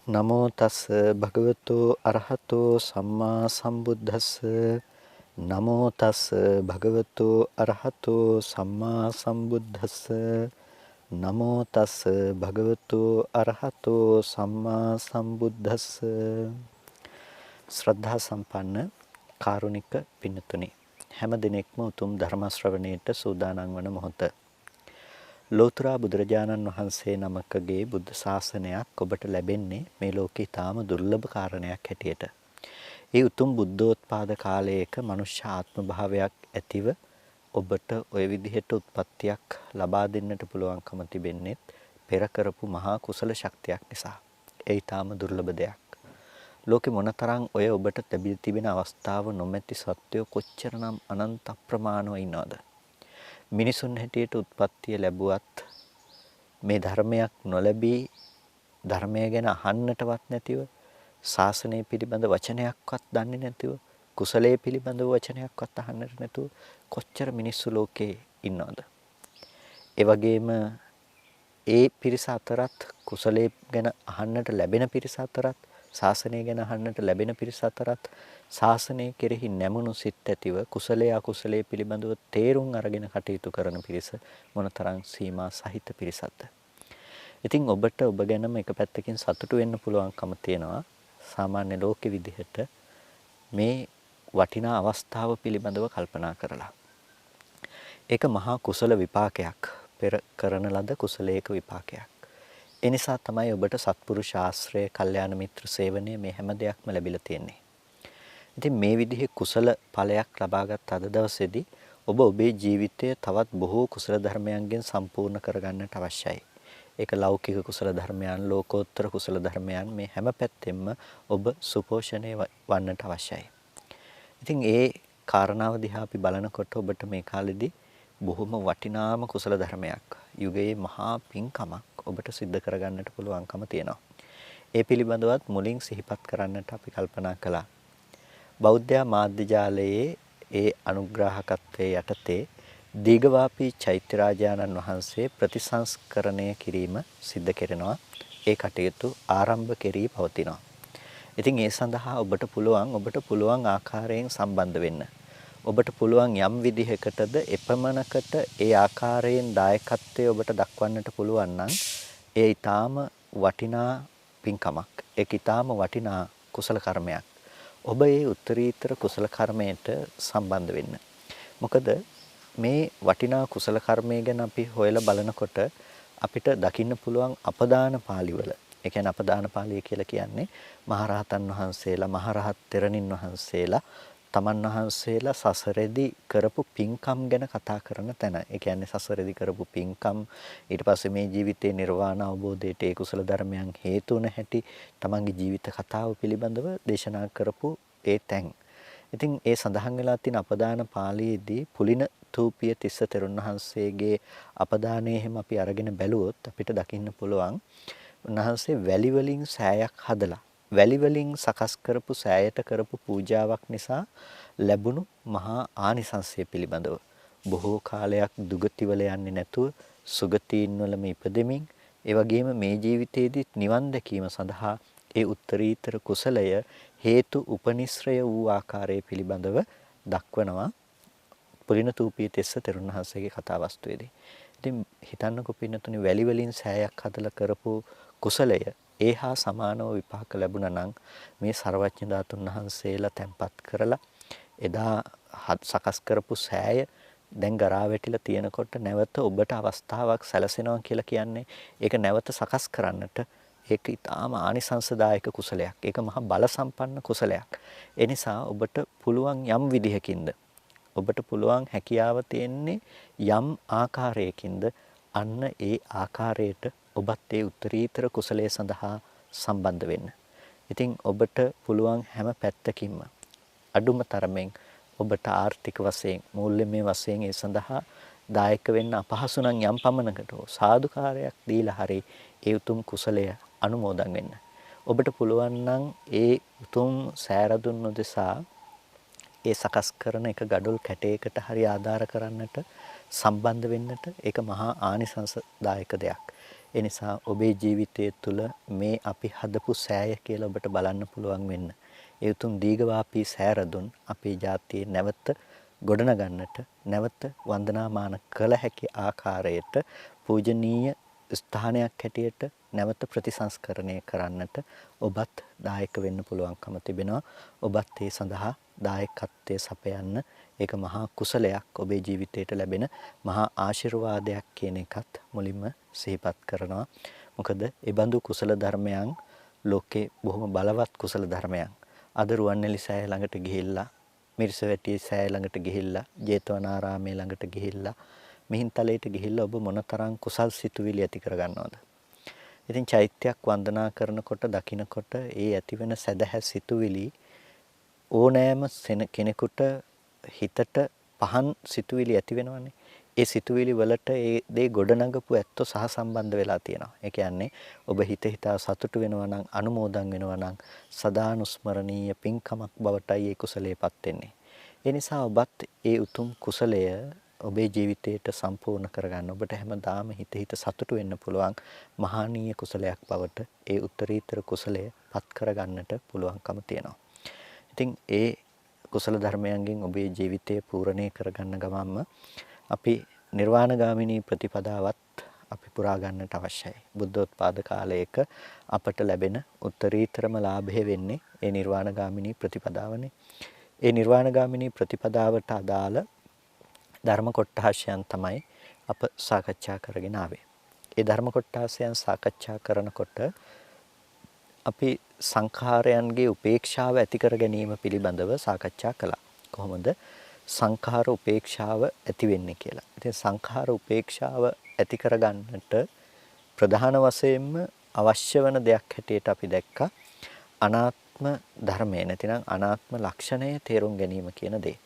නමෝ තස් භගවතු අරහතෝ සම්මා සම්බුද්දස්ස නමෝ තස් භගවතු අරහතෝ සම්මා සම්බුද්දස්ස නමෝ තස් භගවතු අරහතෝ සම්මා සම්බුද්දස්ස ශ්‍රද්ධා සම්පන්න කාරුණික පින්තුනි හැම දිනෙකම උතුම් ධර්ම ශ්‍රවණයට සූදානම් වන මොහොත ලෝතර බුදුරජාණන් වහන්සේ නමකගේ බුද්ධ ශාසනයක් ඔබට ලැබෙන්නේ මේ ලෝකේ තාම දුර්ලභ කාරණයක් හැටියට. ඒ උතුම් බුද්ධෝත්පාද කාලයක මනුෂ්‍ය ආත්ම භාවයක් ඇතිව ඔබට ওই විදිහට උත්පත්තියක් ලබා දෙන්නට පුළුවන්කම තිබෙන්නේ පෙර කරපු මහා කුසල ශක්තියක් නිසා. ඒ ඊටාම දුර්ලභ දෙයක්. ලෝකෙ මොනතරම් ඔය ඔබට ලැබී තිබෙන අවස්ථාව නොමැති සත්වය කොච්චරනම් අනන්ත අප්‍රමාණව ඉන්නවද? මිනිසුන් හැටියට උත්පත්තිය ලැබුවත් මේ ධර්මයක් නොලැබී ධර්මය ගැන අහන්නටවත් නැතිව ශාසනය පිළිබඳ වචනයක්වත් දන්නේ නැතිව කුසලයේ පිළිබඳ වචනයක්වත් අහන්නට නැතුව කොච්චර මිනිස්සු ලෝකේ ඉන්නවද? ඒ වගේම ඒ පිරිස අතරත් කුසලයේ ගැන අහන්නට ලැබෙන පිරිස අතරත් ශාසනය ගැන අහන්නට ලැබෙන පිරිස අතරත් ශාසනය කෙරෙහි නැමුණු සිත් ඇතිව කුසලයේ අකුසලයේ පිළිබඳව තේරුම් අරගෙන කටයුතු කරන පිරිස මොනතරම් සීමා සහිත පිරිසක්ද? ඉතින් ඔබට ඔබ ගැනම එක පැත්තකින් සතුටු වෙන්න පුළුවන්කම තියෙනවා. සාමාන්‍ය ලෝකෙ විදිහට මේ වටිනා අවස්ථාව පිළිබඳව කල්පනා කරලා. ඒක මහා කුසල විපාකයක්. පෙර කරන ලද කුසලයක විපාකයක්. ඒ නිසා තමයි ඔබට සත්පුරුෂ ආශ්‍රය, කල්යාණ මිත්‍ර සේවනය මේ හැම දෙයක්ම ලැබිලා තියෙන්නේ. ඉතින් මේ විදිහේ කුසල ඵලයක් ලබාගත් අද දවසේදී ඔබ ඔබේ ජීවිතය තවත් බොහෝ කුසල ධර්මයන්ගෙන් සම්පූර්ණ කරගන්නට අවශ්‍යයි. ඒක ලෞකික කුසල ධර්මයන්, ලෝකෝත්තර කුසල ධර්මයන් මේ හැම පැත්තෙම ඔබ සුපෝෂණය වන්නට අවශ්‍යයි. ඉතින් ඒ කාරණාව දිහා අපි බලනකොට ඔබට මේ කාලෙදී බොහොම වටිනාම කුසල ධර්මයක්, යුගයේ මහා පින්කමක් ඔබට සිද්ධ කරගන්නට පුළුවන්කම තියෙනවා. ඒ පිළිබඳවත් මුලින් සිහිපත් කරන්නට අපි කල්පනා කළා. බෞද්ධ මාධ්‍ය ජාලයේ ඒ අනුග්‍රාහකත්වයේ යටතේ දීඝවාපී චෛත්‍ය රාජානන් වහන්සේ ප්‍රතිසංස්කරණය කිරීම සිද්ධ කරනවා. ඒ කටයුතු ආරම්භ කෙරී පවතිනවා. ඉතින් ඒ සඳහා ඔබට පුළුවන් ආකාරයෙන් සම්බන්ධ වෙන්න. ඔබට පුළුවන් යම් විදිහකටද එපමණකට ඒ ආකාරයෙන් දායකත්වයේ ඔබට දක්වන්නට පුළුවන් නම් ඒ ඊටාම වටිනා පින්කමක්. ඒක ඊටාම වටිනා කුසල කර්මයක්. ඔබ ඒ උත්තරීතර කුසල කර්මයට සම්බන්ධ වෙන්න. මොකද මේ වටිනා කුසල කර්මය ගැන අපි හොයලා බලනකොට අපිට දකින්න පුළුවන් අපදාන පාළිවල. ඒ කියන්නේ අපදාන පාළිය කියලා කියන්නේ මහරහතන් වහන්සේලා, මහරහත් තෙරණින් වහන්සේලා තමන් වහන්සේලා සසරෙදි කරපු පින්කම් ගැන කතා කරන තැන. ඒ කියන්නේ සසරෙදි කරපු පින්කම්, ඊට පස්සේ මේ ජීවිතේ නිර්වාණ අවබෝධයට ඒ කුසල ධර්මයන් හේතු වන හැටි, තමන්ගේ ජීවිත කතාව පිළිබඳව දේශනා කරපු ඒ තැන්. ඉතින් ඒ සඳහන් වෙලා තියෙන අපදාන පාළියේදී පුලින තූපිය තිස්ස තෙරුන් වහන්සේගේ අපදානයේ හැම අපි අරගෙන බැලුවොත් අපිට දකින්න පුළුවන් උන්වහන්සේ වැලි වලින් සෑයක් හදලා වැලි වලින් සකස් කරපු සෑයට කරපු පූජාවක් නිසා ලැබුණු මහා ආනිසංසය පිළිබඳව බොහෝ කාලයක් දුගතිවල යන්නේ නැතුව සුගතීන් වලම ඉපදෙමින් ඒ වගේම මේ ජීවිතයේදීත් නිවන් දැකීම සඳහා ඒ උත්තරීතර කුසලය හේතු උපනිශ්‍රය වූ ආකාරය පිළිබඳව දක්වනවා පුලින තූපී තෙස්ස තෙරුන් වහන්සේගේ කතා වස්තුවේදී. ඉතින් හිතන්නකො පින්නතුනි වැලි වලින් සෑයක් හදලා කරපු කුසලය ඒහා සමානව විපාක ලැබුණා නම් මේ ਸਰවඥ ධාතුන් වහන්සේලා තැන්පත් කරලා එදා සකස් කරපු සෑය දැන් ගරා වැටිලා තියෙනකොට නැවත ඔබට අවස්ථාවක් සැලසෙනවා කියලා කියන්නේ ඒක නැවත සකස් කරන්නට ඒක ඊටාම ආනිසංසදායක කුසලයක්. ඒක මහා බල සම්පන්න කුසලයක්. ඒ නිසා ඔබට පුළුවන් යම් විදිහකින්ද ඔබට පුළුවන් හැකියාව තියෙන්නේ යම් ආකාරයකින්ද අන්න ඒ ආකාරයට ඔබත් ඒ උත්තරීතර කුසලයේ සඳහා සම්බන්ධ වෙන්න. ඉතින් ඔබට පුළුවන් හැම පැත්තකින්ම අඩුම තරමෙන් ඔබට ආර්ථික වශයෙන් මූල්‍යමය වශයෙන් ඒ සඳහා දායක වෙන්න අපහසු නම් යම් පමණකට සාදුකාරයක් දීලා හරි ඒ උතුම් කුසලය අනුමෝදන් වෙන්න. ඔබට පුළුවන් නම් ඒ උතුම් සෑරදුන් උදෙසා ඒ සකස් කරන එක gadol කැටයකට හරි ආධාර කරන්නට සම්බන්ධ වෙන්නට ඒක මහා ආනිසංසදායක දෙයක්. ඒ නිසා ඔබේ ජීවිතය තුළ මේ අපි හදපු සෑය කියලා ඔබට බලන්න පුළුවන් වෙන්න. ඒ උතුම් දීඝවාපී සෑරදුන් අපේ ජාතියේ නැවත ගොඩනගන්නට, නැවත වන්දනාමාන කළ හැකි ආකාරයට පූජනීය ස්ථානයක් හැටියට නැවත ප්‍රතිසංස්කරණය කරන්නට ඔබත් දායක වෙන්න පුළුවන්කම තිබෙනවා. ඔබත් ඒ සඳහා දායකත්වයේ සපයන්න. ඒක මහා කුසලයක්, ඔබේ ජීවිතයට ලැබෙන මහා ආශිර්වාදයක් කියන එකත් මුලින්ම සිහිපත් කරනවා. මොකද ඒ බඳු කුසල ධර්මයන් ලෝකේ බොහොම බලවත් කුසල ධර්මයන්. අද රුවන්වැලි සෑය ළඟට ගිහිල්ලා, මිරිසවැටි සෑය ළඟට ගිහිල්ලා, ජේතවනාරාමයේ ළඟට ගිහිල්ලා, මිහින්තලයට ගිහිල්ලා ඔබ මොනතරම් කුසල් සිතුවිලි ඇති කරගන්නවද? ඉතින් චෛත්‍යයක් වන්දනා කරනකොට, දකින්නකොට ඒ ඇතිවෙන සැදැහැ සිතුවිලි ඕනෑම කෙනෙකුට හිතට පහන් සිතුවිලි ඇති වෙනවනේ. ඒ සිතුවිලි වලට ඒ දේ ගොඩනගපු ඇත්තෝ සහසම්බන්ධ වෙලා තියෙනවා. ඒ කියන්නේ ඔබ හිතා සතුටු වෙනවා නම්, අනුමෝදන් වෙනවා නම් සදානුස්මරණීය පින්කමක් බවටයි ඒ කුසලයේපත් වෙන්නේ. ඒ නිසා ඔබත් ඒ උතුම් කුසලය ඔබේ ජීවිතයට සම්පූර්ණ කරගන්න. ඔබට හැමදාම හිත සතුටු වෙන්න පුළුවන් මහානීය කුසලයක් බවට ඒ උත්තරීතර කුසලය පත් කරගන්නට පුළුවන්කම තියෙනවා. ඉතින් ඒ කුසල ධර්මයන්ගෙන් ඔබේ ජීවිතය පූර්ණේ කරගන්න ගමන්ම අපි නිර්වාණගාමිනී ප්‍රතිපදාවත් අපි පුරා ගන්නට අවශ්‍යයි. බුද්ධෝත්පාද කාලයක අපට ලැබෙන උත්තරීතරම ලාභය වෙන්නේ ඒ නිර්වාණගාමිනී ප්‍රතිපදාවනේ. ඒ නිර්වාණගාමිනී ප්‍රතිපදාවට අදාළ ධර්ම කොටහසයන් තමයි අප සාකච්ඡා කරගෙන ආවේ. ඒ ධර්ම කොටහසයන් සාකච්ඡා කරනකොට අපි සංඛාරයන්ගේ උපේක්ෂාව ඇති කර ගැනීම පිළිබඳව සාකච්ඡා කළා. කොහොමද සංඛාර උපේක්ෂාව ඇති වෙන්නේ කියලා. ඉතින් සංඛාර උපේක්ෂාව ඇති කරගන්නට ප්‍රධාන වශයෙන්ම අවශ්‍ය වෙන දෙයක් හැටියට අපි දැක්කා අනාත්ම ධර්මය, නැතිනම් අනාත්ම ලක්ෂණය තේරුම් ගැනීම කියන දේ.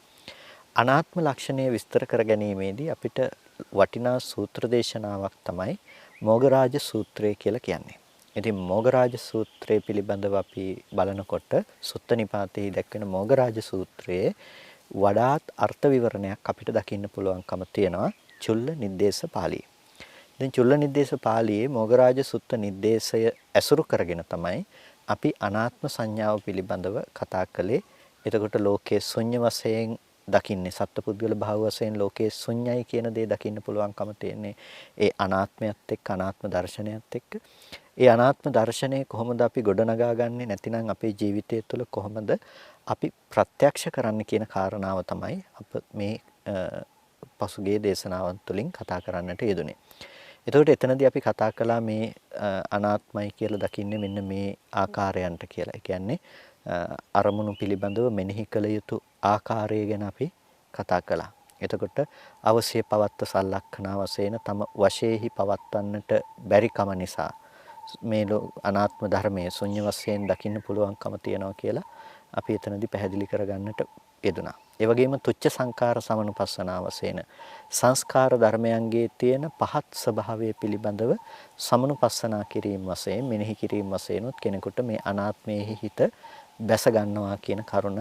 අනාත්ම ලක්ෂණය විස්තර කර ගැනීමේදී අපිට වටිනා සූත්‍ර දේශනාවක් තමයි මොගරාජ සූත්‍රය කියලා කියන්නේ. ඉතින් මොගරාජ සූත්‍රය පිළිබඳව අපි බලනකොට සුත්ත නිපාතයේ දැක්වෙන මොගරාජ සූත්‍රයේ වඩාත් අර්ථ විවරණයක් අපිට දකින්න පුළුවන්කම තියෙනවා චුල්ල නිද්දේශ පාළියේ. ඉතින් චුල්ල නිද්දේශ පාළියේ මොගරාජ සුත්ත නිද්දේශය ඇසුරු කරගෙන තමයි අපි අනාත්ම සංඥාව පිළිබඳව කතා කළේ. එතකොට ලෝකයේ ශුන්‍ය වශයෙන් දකින්නේ, සත්පුද්ගල භාව වශයෙන් ලෝකයේ ශුන්‍යයි කියන දේ දකින්න පුළුවන්කම තියෙන්නේ ඒ අනාත්මයත් එක්ක, අනාත්ම දර්ශනයත් එක්ක. ඒ අනාත්ම දර්ශනය කොහොමද අපි ගොඩනගාගන්නේ, නැතිනම් අපේ ජීවිතය තුළ කොහොමද අපි ප්‍රත්‍යක්ෂ කරන්න කියන කාරණාව තමයි අප මේ පසුගිය දේශනාවන් තුළින් කතා කරන්නට යෙදුනේ. එතකොට එතනදී අපි කතා කළා මේ අනාත්මයි කියලා දකින්නේ මෙන්න මේ ආකාරයන්ට කියලා. ඒ කියන්නේ අරමුණු පිළිබඳව මෙනෙහි කළ යුතු ආකාරය ගැන අපි කතා කළා. එතකොට අවශ්‍ය පවත්ත සලක්ෂණ වශයෙන් තම වශයෙහි පවත්වන්නට බැරි කම නිසා මේ අනාත්ම ධර්මයේ ශුන්‍ය වශයෙන් දකින්න පුළුවන්කම තියනවා කියලා අපි එතනදී පැහැදිලි කරගන්නට යෙදුණා. ඒ වගේම තුච්ඡ සංඛාර සමනුපස්සනා වශයෙන් සංස්කාර ධර්මයන්ගේ තියෙන පහත් ස්වභාවය පිළිබඳව සමනුපස්සනා කිරීම වශයෙන්, මෙනෙහි කිරීම වශයෙන් කෙනෙකුට මේ අනාත්මයේ හිත බැස ගන්නවා කියන කරුණ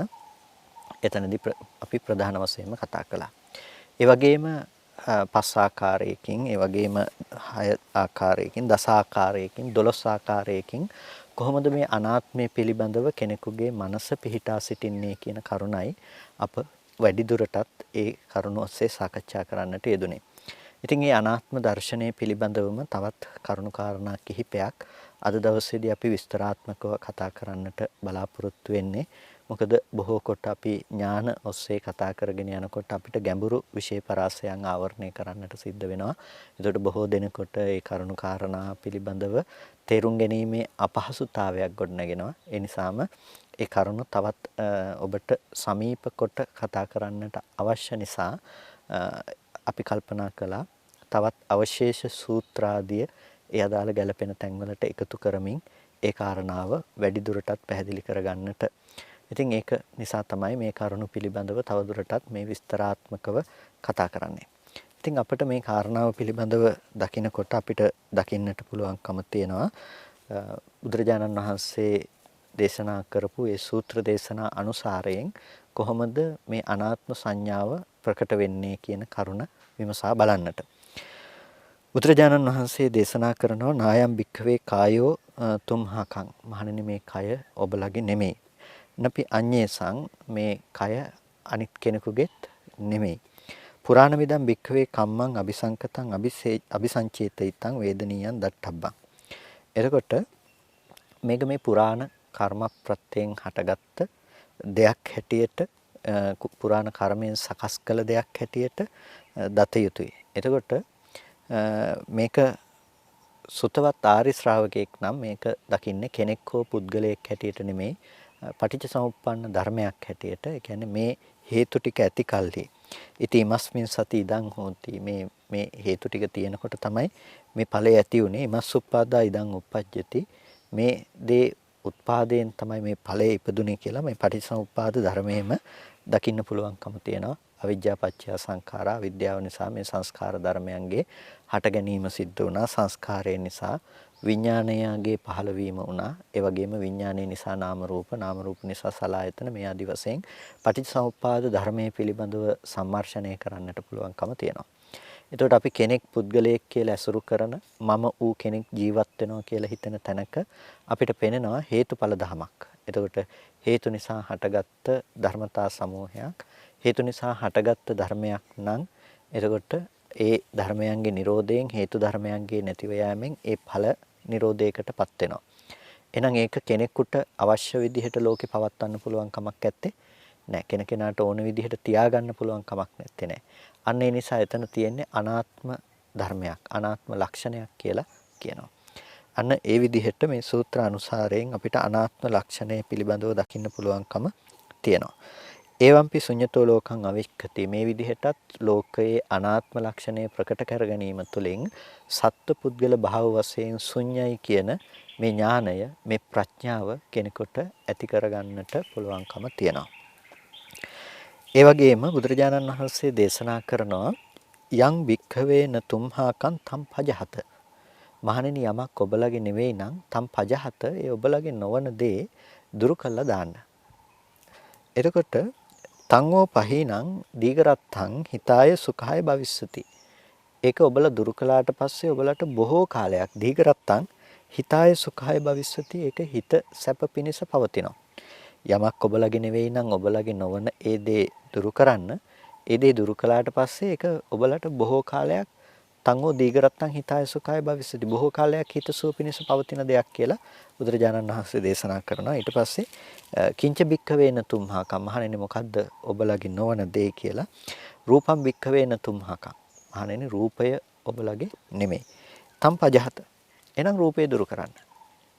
එතනදී අපි ප්‍රධාන වශයෙන්ම කතා කළා. ඒ වගේම පස් ආකාරයකින්, ඒ වගේම හය ආකාරයකින්, දස ආකාරයකින්, 12 ආකාරයකින් කොහොමද මේ අනාත්මය පිළිබඳව කෙනෙකුගේ මනස පිහිටා සිටින්නේ කියන කරුණයි අප වැඩි දුරටත් ඒ කරුණ ඔස්සේ සාකච්ඡා කරන්නට යෙදුනේ. ඉතින් මේ අනාත්ම දර්ශනය පිළිබඳවම තවත් කරුණු කාරණා කිහිපයක් අද දවසේදී අපි විස්තරාත්මකව කතා කරන්නට බලාපොරොත්තු වෙන්නේ. මොකද බොහෝ කොට අපි ඥාන ඔස්සේ කතා කරගෙන යනකොට අපිට ගැඹුරු විෂය පරාසයන් ආවරණය කරන්නට සිද්ධ වෙනවා. ඒකට බොහෝ දෙනෙකුට ඒ කරුණු කාරණා පිළිබඳව තේරුම් ගැනීමේ අපහසුතාවයක් ගොඩනගෙනවා. ඒ නිසාම ඒ කරුණු තවත් ඔබට සමීප කොට කතා කරන්නට අවශ්‍ය නිසා අපි කල්පනා කළා තවත් අවශේෂ සූත්‍රාදිය ඒ අදාළ ගැළපෙන තැන්වලට එකතු කරමින් ඒ කාරණාව වැඩි දුරටත් පැහැදිලි කරගන්නට. ඉතින් ඒක නිසා තමයි මේ කරුණු පිළිබඳව තවදුරටත් මේ විස්තරාත්මකව කතා කරන්නේ. ඉතින් අපිට මේ කාරණාව පිළිබඳව දකිනකොට අපිට දකින්නට පුළුවන්කම තියෙනවා බුදුරජාණන් වහන්සේ දේශනා කරපු ඒ සූත්‍ර දේශනා අනුසාරයෙන් කොහොමද මේ අනාත්ම සංඥාව ප්‍රකට වෙන්නේ කියන කරුණ විමසා බලන්නට. බුදුරජාණන් වහන්සේ දේශනා කරනවා නායම් භික්ඛවේ කායෝ තුම්හකං. මහණෙනි මේ කය ඔබලගේ නෙමෙයි. නපි අඤ්ඤේසං මේ කය අනිත් කෙනෙකුගේත් නෙමෙයි. පුරාණ විදම් භික්ඛවේ කම්මං අபிසංකතං අபிසංචේතිතං වේදනීයං දට්ඨබ්බං. එතකොට මේක මේ පුරාණ කර්ම ප්‍රත්‍යයෙන් හටගත්ත දෙයක් හැටියට පුරාණ කර්මයෙන් සකස් කළ දෙයක් හැටියට දත යුතුයි. එතකොට මේක සුතවත් ආරි ශ්‍රාවකෙක් නම් මේක දකින්නේ කෙනෙක් හෝ පුද්ගලයෙක් හැටියට නෙමෙයි පටිච්චසමුප්පන්න ධර්මයක් හැටියට. ඒ කියන්නේ මේ හේතු ටික ඇති කල්හි ඉතින් මස්මින් සති ඉදං හෝති මේ හේතු ටික තියෙනකොට තමයි මේ ඵලය ඇති උනේ. මස්සුප්පාදා ඉදං උප්පජ්ජති මේ දේ උත්පාදයෙන් තමයි මේ ඵලය ඉපදුනේ කියලා මේ පටිච්චසමුප්පාද ධර්මයේම දකින්න පුළුවන්කම තියෙනවා. අවිජ්ජා පත්‍ය සංඛාරා විද්‍යාව නිසා මේ සංස්කාර ධර්මයන්ගේ හට ගැනීම සිද්ධ වුණා. සංස්කාරය නිසා විඥානයගේ පහළවීම වුණා. ඒ වගේම විඥානය නිසා නාම රූප නිසා සලආයතන මේ ආදි වශයෙන් පටිච්චසමුප්පාද ධර්මයේ පිළිබඳව සම්මර්ෂණය කරන්නට පුළුවන්කම තියෙනවා. එතකොට අපි කෙනෙක් පුද්ගලයෙක් කියලා ඇසුරු කරන මම ඌ කෙනෙක් ජීවත් වෙනවා කියලා හිතන තැනක අපිට පෙනෙනවා හේතුඵල ධමයක්. එතකොට හේතු නිසා හටගත්ත ධර්මතා සමූහයක් හේතු නිසා හටගත්ත ධර්මයක් නම් එතකොට ඒ ධර්මයන්ගේ නිරෝධයෙන් හේතු ධර්මයන්ගේ නැතිව යෑමෙන් ඒ ඵල නිරෝධයකටපත් වෙනවා. එහෙනම් ඒක කෙනෙකුට අවශ්‍ය විදිහට ලෝකේ පවත්වන්න පුළුවන් කමක් නැත්තේ නෑ. කෙනෙකුට ඕන විදිහට තියාගන්න පුළුවන් කමක් නැත්තේ නෑ. අන්න ඒ නිසා එතන තියෙන්නේ අනාත්ම ධර්මයක්, අනාත්ම ලක්ෂණයක් කියලා කියනවා. අන්න ඒ විදිහට මේ සූත්‍ර අනුසාරයෙන් අපිට අනාත්ම ලක්ෂණය පිළිබඳව දකින්න පුළුවන්කම තියෙනවා. ඒවම්පි ශුඤ්ඤතෝ ලෝකං අවික්ඛති. මේ විදිහටත් ලෝකයේ අනාත්ම ලක්ෂණය ප්‍රකට කර ගැනීම තුළින් සත්ව පුද්ගල භාව වශයෙන් ශුඤ්ඤයි කියන මේ ඥානය, මේ ප්‍රඥාව කෙනෙකුට ඇති කරගන්නට පුළුවන්කම තියෙනවා. ඒ වගේම බුදුරජාණන් වහන්සේ දේශනා කරනවා යං භික්ඛවේන තුම්හාකං තම් පජහත. මහණෙනි යමක් ඔබලගේ නෙවෙයි නම් තම් පජහත ඒ ඔබලගේ නොවන දේ දුරු කළා දාන්න. එතකොට තංගෝ පහිනං දීගරත්තං හිතාය සුඛාය භවිස්සති. ඒක ඔබලා දුරු කළාට පස්සේ ඔබලට බොහෝ කාලයක් දීගරත්තං හිතාය සුඛාය භවිස්සති. ඒක හිත සැප පිණිස පවතිනවා. යමක් ඔබලගේ නෙවෙයි නම් ඔබලගේ නොවන ඒ දේ දුරු කරන්න. ඒ දේ දුරු කළාට පස්සේ ඒක ඔබලට බොහෝ කාලයක් තංගෝ දීගරත්තං හිතාය සුඛාය භවිස්සති. බොහෝ කාලයක් හිත සුව පිණිස පවතින දෙයක් කියලා බුදුරජාණන් වහන්සේ දේශනා කරනවා. ඊට පස්සේ කිංච භික්ඛවේන තුම්හාකම්. මහණෙනි මොකද්ද ඔබලගේ නොවන දේ කියලා. රූපම් භික්ඛවේන තුම්හාකම්. මහණෙනි රූපය ඔබලගේ නෙමෙයි. තම් පජහත. එහෙනම් රූපය දුරු කරන්න.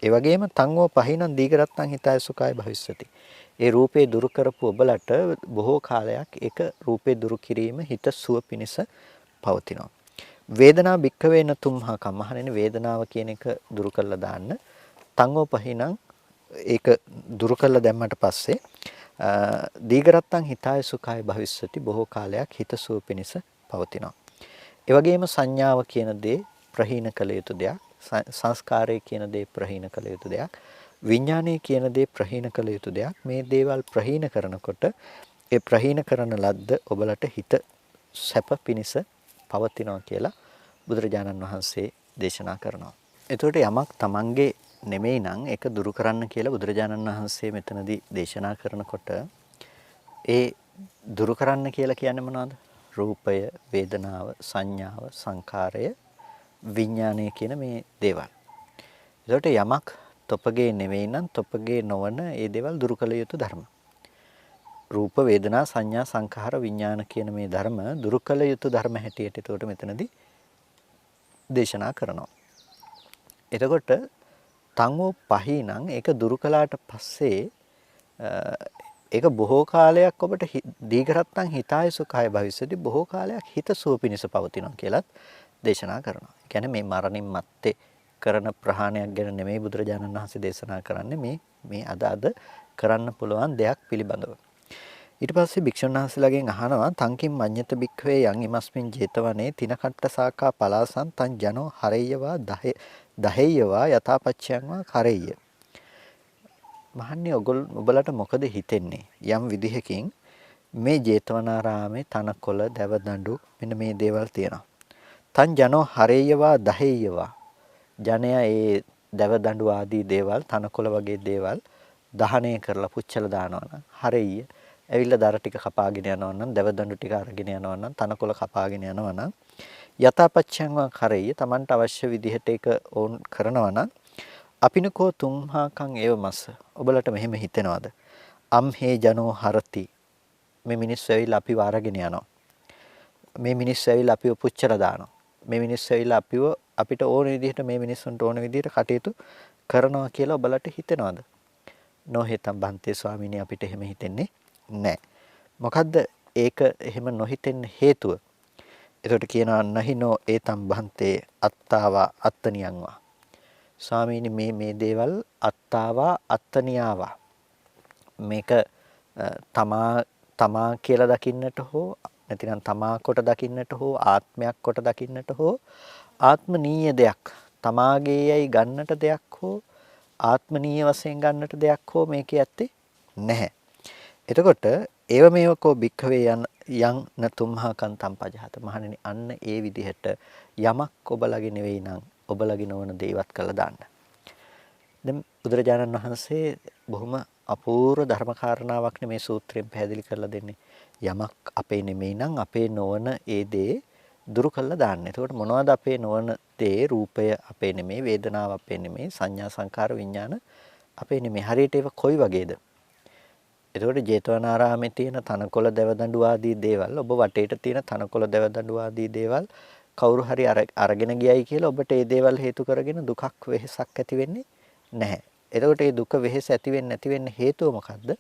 ඒ වගේම තංගෝ පහිනං දීගරත්තං හිතාය සුඛාය භවිස්සති. ඒ රූපේ දුරු කරපු ඔබලට බොහෝ කාලයක් ඒක රූපේ දුරු කිරීම හිත සුව පිණිස පවතිනවා. වේදනා භික්ඛවේන තුම්හාකම්. මහණෙනි වේදනාව කියන එක දුරු කළා දාන්න. තංගෝ පහිනං ඒක දුරු කළා දැම්මට පස්සේ දීගරත්තං හිතාය සුඛාය භවිස්සති. බොහෝ කාලයක් හිත සුව පිණිස පවතිනවා. ඒ වගේම සංඥාව කියන දේ ප්‍රහීන කළ යුතු දෙයක්. සංස්කාරය කියන දේ ප්‍රහීන කළ යුතු දෙයක්. විඥානය කියන දේ ප්‍රහීන කළ යුතු දෙයක්. මේ දේවල් ප්‍රහීන කරනකොට ඒ ප්‍රහීන කරන ලද්ද ඔබලට හිත සැප පිණිස පවතිනවා කියලා බුදුරජාණන් වහන්සේ දේශනා කරනවා. එතකොට යමක් Tamange නෙමෙයි නම් ඒක දුරු කරන්න කියලා බුදුරජාණන් වහන්සේ මෙතනදී දේශනා කරනකොට ඒ දුරු කරන්න කියලා කියන්නේ මොනවද? රූපය, වේදනාව, සංඥාව, සංකාරය, විඥානය කියන මේ දේවල්. එතකොට යමක් තොපගේ නෙවෙයි නම් තොපගේ නොවන ඒ දේවල් දුරු කළ යුතු ධර්ම. රූප, වේදනා, සංඥා, සංඛාර, විඥාන කියන මේ ධර්ම දුරු කළ යුතු ධර්ම හැටියට එතකොට මෙතනදී දේශනා කරනවා. එතකොට තංගෝ පහිනං ඒක දුරු කළාට පස්සේ ඒක බොහෝ කාලයක් ඔබට දීඝරත්තං හිතාය සුඛාය භවිස්සති. බොහෝ කාලයක් හිත සුව පිණිස පවතිනවා කියලාත් දේශනා කරනවා. ඒ කියන්නේ මේ මරණින් මත්තේ කරන ප්‍රහාණයක් ගැන නෙමෙයි බුදුරජාණන් වහන්සේ දේශනා කරන්නේ මේ අද කරන්න පුළුවන් දෙයක් පිළිබඳව. ඊට පස්සේ භික්ෂුන් වහන්සේලාගෙන් අහනවා තංකින් මඤ්ඤත භික්ඛවේ යං ඉමස්මින් 제තවනේ තිනකට්ට සාකා පලාසං තං ජනෝ හරෙය්‍යවා දහෙය්‍යවා යථාපච්චයන් වා කරෙය්‍ය. මහන්නේ ඔබලට මොකද හිතෙන්නේ? යම් විදිහකින් මේ 제තවනාරාමේ තනකොළ, දැව දඬු මෙන්න මේ දේවල් තියෙනවා. තන් ජනෝ හරේයවා දහේයවා. ජනයා ඒ දැව දඬු ආදී දේවල් තනකොළ වගේ දේවල් දහණය කරලා පුච්චලා දානවා නම් හරෙయ్య ඇවිල්ලා දර ටික කපාගෙන යනවා නම් දැව දඬු ටික අරගෙන යනවා නම් තනකොළ කපාගෙන යනවා නම් යථාපච්ඡං වා කරෙయ్య Tamanට අවශ්‍ය විදිහට ඒක ඕන් කරනවා නම් අපිනකෝ තුම්හාකං ඒව මස්ස ඔබලට මෙහෙම හිතෙනවද අම් හේ ජනෝ හරති මේ මිනිස්සු ඇවිල්ලා අපිව අරගෙන යනවා මේ මිනිස්සු ඇවිල්ලා අපිව පුච්චලා දානවා මේ මිනිස්සු ඇවිල්ලා අපිව අපිට ඕන විදිහට මේ මිනිස්සුන්ට ඕන විදිහට කටයුතු කරනවා කියලා ඔබලට හිතෙනවද නොහිතම් බන්තේ ස්වාමීනි අපිට එහෙම හිතෙන්නේ නැහැ මොකද්ද ඒක එහෙම නොහිතෙන්න හේතුව එතකොට කියනවා නහිනෝ ඒතම් බන්තේ අත්තාවා අත්තනියන්වා ස්වාමීනි මේ දේවල් අත්තාවා අත්තනියාවා මේක තමා කියලා දකින්නට හෝ නැතිනම් තමා කොට දකින්නට හෝ ආත්මයක් කොට දකින්නට හෝ ආත්මනීය දෙයක් තමාගේයයි ගන්නට දෙයක් හෝ ආත්මනීය වශයෙන් ගන්නට දෙයක් හෝ මේකේ ඇත්තේ නැහැ. එතකොට ඒව මේවකෝ භික්ඛවේ යං නතුම්හාකං තම්පජහත මහණෙනි අන්න ඒ විදිහට යමක් ඔබලගේ නෙවෙයි නම් ඔබලගේ නොවන දේවත් කළා දාන්න. දැන් බුදුරජාණන් වහන්සේ බොහොම අපූර්ව ධර්මකාරණාවක් මේ සූත්‍රයෙන් පැහැදිලි කරලා දෙන්නේ. යමක් අපේ නෙමෙයි නම් අපේ නොවන ඒ දේ දුරු කළා දාන්න. එතකොට මොනවද අපේ නොවන දේ? රූපය අපේ නෙමෙයි, වේදනාව අපේ නෙමෙයි, සංඥා සංකාර විඥාන අපේ නෙමෙයි. හරියට ඒක කොයි වගේද? එතකොට ජේතවනාරාමේ තියෙන තනකොළ දැවදඬු ආදී දේවල්, ඔබ වටේට තියෙන තනකොළ දැවදඬු ආදී දේවල් කවුරු හරි අරගෙන ගියයි කියලා ඔබට ඒ දේවල් හේතු කරගෙන දුකක් වෙහසක් ඇති වෙන්නේ නැහැ. එතකොට මේ දුක වෙහෙස ඇති වෙන්නේ නැති වෙන්න හේතුව මොකද්ද?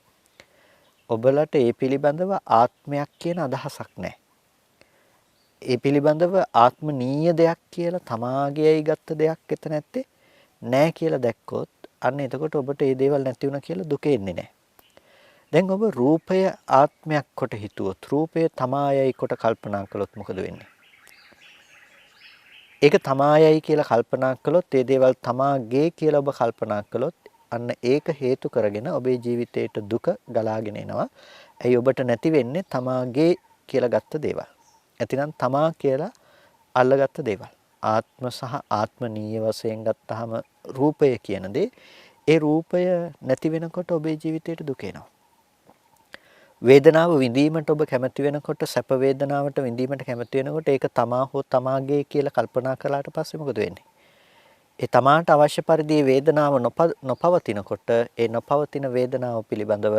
ඔබලට ඒ පිළිබඳව ආත්මයක් කියන අදහසක් නැහැ. ඒ පිළිබඳව ආත්මනීය දෙයක් කියලා තමාගේයි ගත්ත දෙයක් එතන නැත්තේ නැහැ කියලා දැක්කොත් අන්න එතකොට ඔබට මේ දේවල් නැති වුණා කියලා දුක එන්නේ නැහැ. දැන් ඔබ රූපය ආත්මයක් කොට හිතුවොත් රූපය තමායයි කොට කල්පනා කළොත් මොකද වෙන්නේ? ඒක තමායයි කියලා කල්පනා කළොත් ඒ දේවල් තමාගේ කියලා ඔබ කල්පනා කළොත් අන්න ඒක හේතු කරගෙන ඔබේ ජීවිතයට දුක ගලාගෙන එනවා. ඇයි ඔබට නැති වෙන්නේ තමාගේ කියලා ගත්ත දේවල්. නැතිනම් තමා කියලා අල්ලගත්ත දේවල්. ආත්ම සහ ආත්මනීය වශයෙන් ගත්තාම රූපය කියන දේ ඒ රූපය නැති වෙනකොට ඔබේ ජීවිතයට දුක එනවා. වේදනාව විඳීමට ඔබ කැමති වෙනකොට සැප වේදනාවට විඳීමට කැමති වෙනකොට ඒක තමා හෝ තමාගේ කියලා කල්පනා කළාට පස්සේ මොකද වෙන්නේ? ඒ තමාට අවශ්‍ය පරිදි වේදනාව නොපවතිනකොට ඒ නොපවතින වේදනාව පිළිබඳව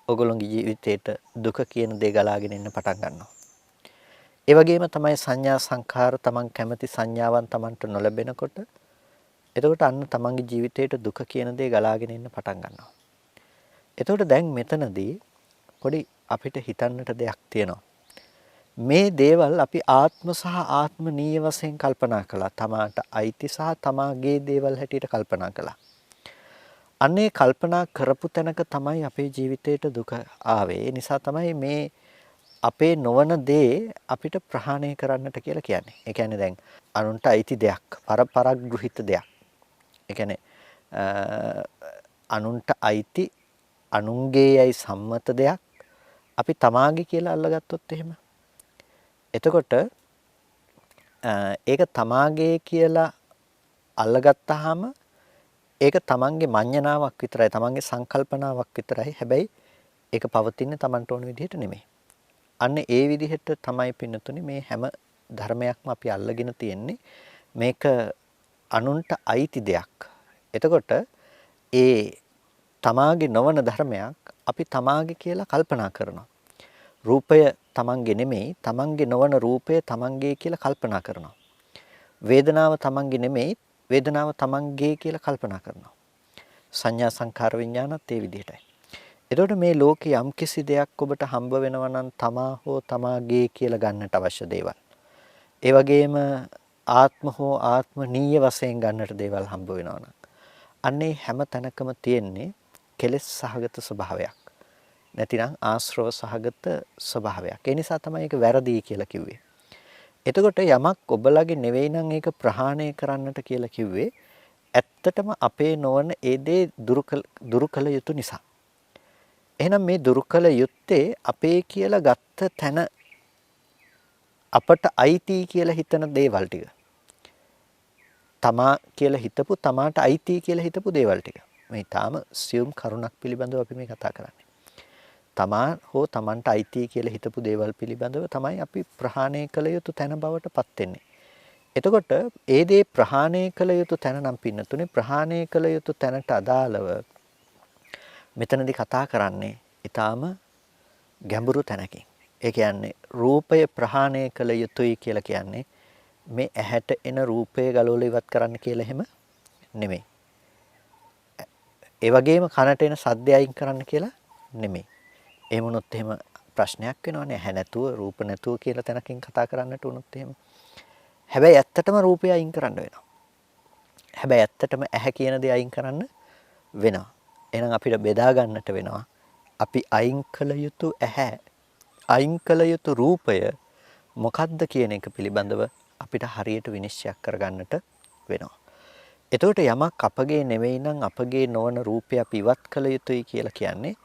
ඔගොල්ලෝගේ ජීවිතේට දුක කියන දේ ගලාගෙන එන්න පටන් ගන්නවා. ඒ වගේම තමයි සංඥා සංඛාර තමන් කැමති සංඥාවන් තමන්ට නොලැබෙනකොට එතකොට අන්න තමන්ගේ ජීවිතේට දුක කියන දේ ගලාගෙන එන්න පටන් ගන්නවා. එතකොට දැන් මෙතනදී පොඩි අපිට හිතන්නට දෙයක් තියෙනවා. මේ දේවල් අපි ආත්ම සහ ආත්මනීය වශයෙන් කල්පනා කළා. තමාට අයිති සහ තමාගේ දේවල් හැටියට කල්පනා කළා. අන්නේ කල්පනා කරපු තැනක තමයි අපේ ජීවිතේට දුක ආවේ. ඒ නිසා තමයි මේ අපේ නොවන දේ අපිට ප්‍රහාණය කරන්නට කියලා කියන්නේ. ඒ කියන්නේ දැන් අනුන්ට අයිති දෙයක්, පරග්‍රහිත දෙයක්. ඒ කියන්නේ අනුන්ට අයිති අනුන්ගේයයි සම්මත දෙයක් අපි තමාගේ කියලා අල්ලගත්තොත් එහෙම එතකොට ඒක තමාගේ කියලා අල්ලගත්තාම ඒක තමන්ගේ මඤ්ඤණාවක් විතරයි තමන්ගේ සංකල්පනාවක් විතරයි හැබැයි ඒක පවතින්නේ තමන්ට ඕන විදිහට නෙමෙයි අන්න ඒ විදිහට තමයි පින්නතුනේ මේ හැම ධර්මයක්ම අපි අල්ලගෙන තියෙන්නේ මේක අනුන්ට අයිති දෙයක් එතකොට ඒ තමාගේ නොවන ධර්මයක් අපි තමාගේ කියලා කල්පනා කරනවා. රූපය තමන්ගේ නෙමෙයි, තමන්ගේ නොවන රූපය තමන්ගේ කියලා කල්පනා කරනවා. වේදනාව තමන්ගේ නෙමෙයි, වේදනාව තමන්ගේ කියලා කල්පනා කරනවා. සංඥා සංඛාර විඥානත් ඒ විදිහටයි. එතකොට මේ ලෝකේ යම් කිසි දෙයක් ඔබට හම්බ වෙනවා නම් තමා හෝ තමාගේ කියලා ගන්නට අවශ්‍ය දේවල්. ඒ වගේම ආත්ම හෝ ආත්මනීය වශයෙන් ගන්නට දේවල් හම්බ වෙනවා නම් අන්නේ හැම තැනකම තියෙන්නේ කෙලෙස් සහගත ස්වභාවයක්. නැතිනම් ආශ්‍රව සහගත ස්වභාවයක්. ඒ නිසා තමයි ඒක වැරදි කියලා කිව්වේ. එතකොට යමක් ඔබලගේ නෙවෙයි නම් ඒක ප්‍රහාණය කරන්නට කියලා කිව්වේ ඇත්තටම අපේ නොවන ඒ දේ දුරු කළ යුතු නිසා. එහෙනම් මේ දුරු කළ යුත්තේ අපේ කියලා ගත්ත තැන අපට අයිති කියලා හිතන දේවල් ටික. තමා කියලා හිතපු තමාට අයිති කියලා හිතපු දේවල් ටික. මේ ඊටාම සියුම් කරුණක් පිළිබඳව අපි මේ කතා කරන්නේ. තමා හෝ තමන්ට අයිති කියලා හිතපු දේවල් පිළිබඳව තමයි අපි ප්‍රහාණය කළ යුතු තැන බවට පත් වෙන්නේ. එතකොට ඒ දේ ප්‍රහාණය කළ යුතු තැන නම් පින්නතුනේ ප්‍රහාණය කළ යුතු තැනට අදාළව මෙතනදී කතා කරන්නේ ඊටාම ගැඹුරු තැනකින්. ඒ කියන්නේ රූපය ප්‍රහාණය කළ යුතුයි කියලා කියන්නේ මේ ඇහැට එන රූපය ගලවලා ඉවත් කරන්න කියලා එහෙම නෙමෙයි. ඒ වගේම කනට එන සද්දය අයින් කරන්න කියලා නෙමෙයි. එහෙම වුණොත් එහෙම ප්‍රශ්නයක් වෙනවනේ. ඇහැ නැතුව රූප නැතුව කියලා තැනකින් කතා කරන්නට වුණොත් එහෙම. හැබැයි ඇත්තටම රූපය අයින් කරන්න වෙනවා. හැබැයි ඇත්තටම ඇහැ කියන දේ අයින් කරන්න වෙනවා. එහෙනම් අපිට බෙදා ගන්නට වෙනවා. අපි අයින් කළ යුතු ඇහැ, අයින් කළ යුතු රූපය මොකක්ද කියන එක පිළිබඳව අපිට හරියට විනිශ්චය කරගන්නට වෙනවා. එතකොට යමක් අපගේ නෙවෙයි නම් අපගේ නොවන රූපය අපි ඉවත් කළ යුතුයි කියලා කියන්නේ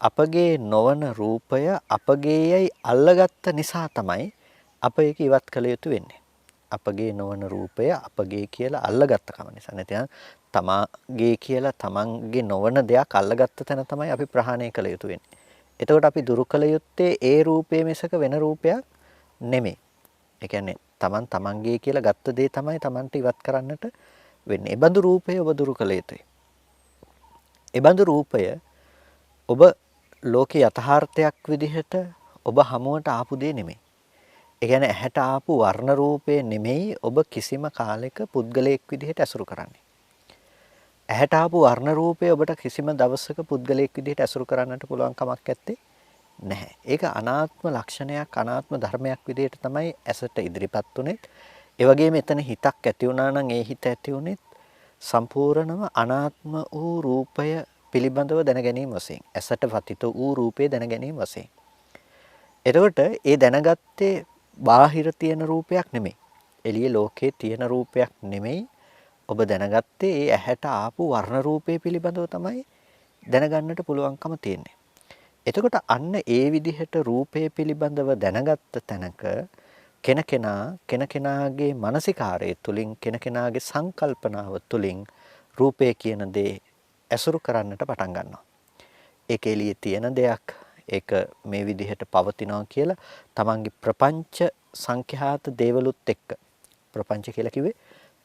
අපගේ නොවන රූපය අපගේයයි අල්ලගත්ත නිසා තමයි අප ඒක ඉවත් කළ යුතු වෙන්නේ. අපගේ නොවන රූපය අපගේ කියලා අල්ලගත්ත කම නිසා. නැත්නම් තමාගේ කියලා තමන්ගේ නොවන දෙයක් අල්ලගත්ත තැන තමයි අපි ප්‍රහාණය කළ යුතු වෙන්නේ. එතකොට අපි දුරු කළ යුත්තේ ඒ රූපයේ මිසක වෙන රූපයක් නෙමෙයි. ඒ කියන්නේ තමන්ගේ කියලා ගත්ත දේ තමයි තමන්ට ඉවත් කරන්නට වෙන්නේ. ඒ බඳු රූපය ඔබ දුරු කළ යුතුයි. ඒ බඳු රූපය ඔබ ලෝකේ යථාර්ථයක් විදිහට ඔබ හමුවට ආපු දේ නෙමෙයි. ඒ කියන්නේ ඇහැට ආපු වර්ණ රූපේ නෙමෙයි ඔබ කිසිම කාලයක පුද්ගලයෙක් විදිහට ඇසුරු කරන්නේ. ඇහැට ආපු වර්ණ රූපය ඔබට කිසිම දවසක පුද්ගලයෙක් විදිහට ඇසුරු කරන්නට පුළුවන් කමක් නැත්තේ නැහැ. ඒක අනාත්ම ලක්ෂණයක්, අනාත්ම ධර්මයක් විදිහට තමයි ඇසට ඉදිරිපත් උනේ. ඒ වගේම එතන හිතක් ඇති වුණා නම් ඒ හිත ඇති උනේ සම්පූර්ණම අනාත්ම වූ රූපය පිළිබඳව දැන ගැනීම වශයෙන්. ඇසට වතිත වූ රූපේ දැන ගැනීම වශයෙන්. එතකොට ඒ දැනගත්තේ බාහිර තියෙන රූපයක් නෙමෙයි. එළියේ ලෝකේ තියෙන රූපයක් නෙමෙයි. ඔබ දැනගත්තේ ඒ ඇහැට ආපු වර්ණ රූපේ පිළිබඳව තමයි දැනගන්නට පුළුවන්කම තියෙන්නේ. එතකොට අන්න ඒ විදිහට රූපය පිළිබඳව දැනගත්ත තැනක කෙනකෙනාගේ මානසිකාරය තුලින් කෙනකෙනාගේ සංකල්පනාව තුලින් රූපය කියන දේ ඇසුරු කරන්නට පටන් ගන්නවා. ඒක එළියේ තියෙන දෙයක්. ඒක මේ විදිහට පවතිනවා කියලා තමන්ගේ ප්‍රපංච සංඛ්‍යාත දේවලුත් එක්ක ප්‍රපංච කියලා කිව්වේ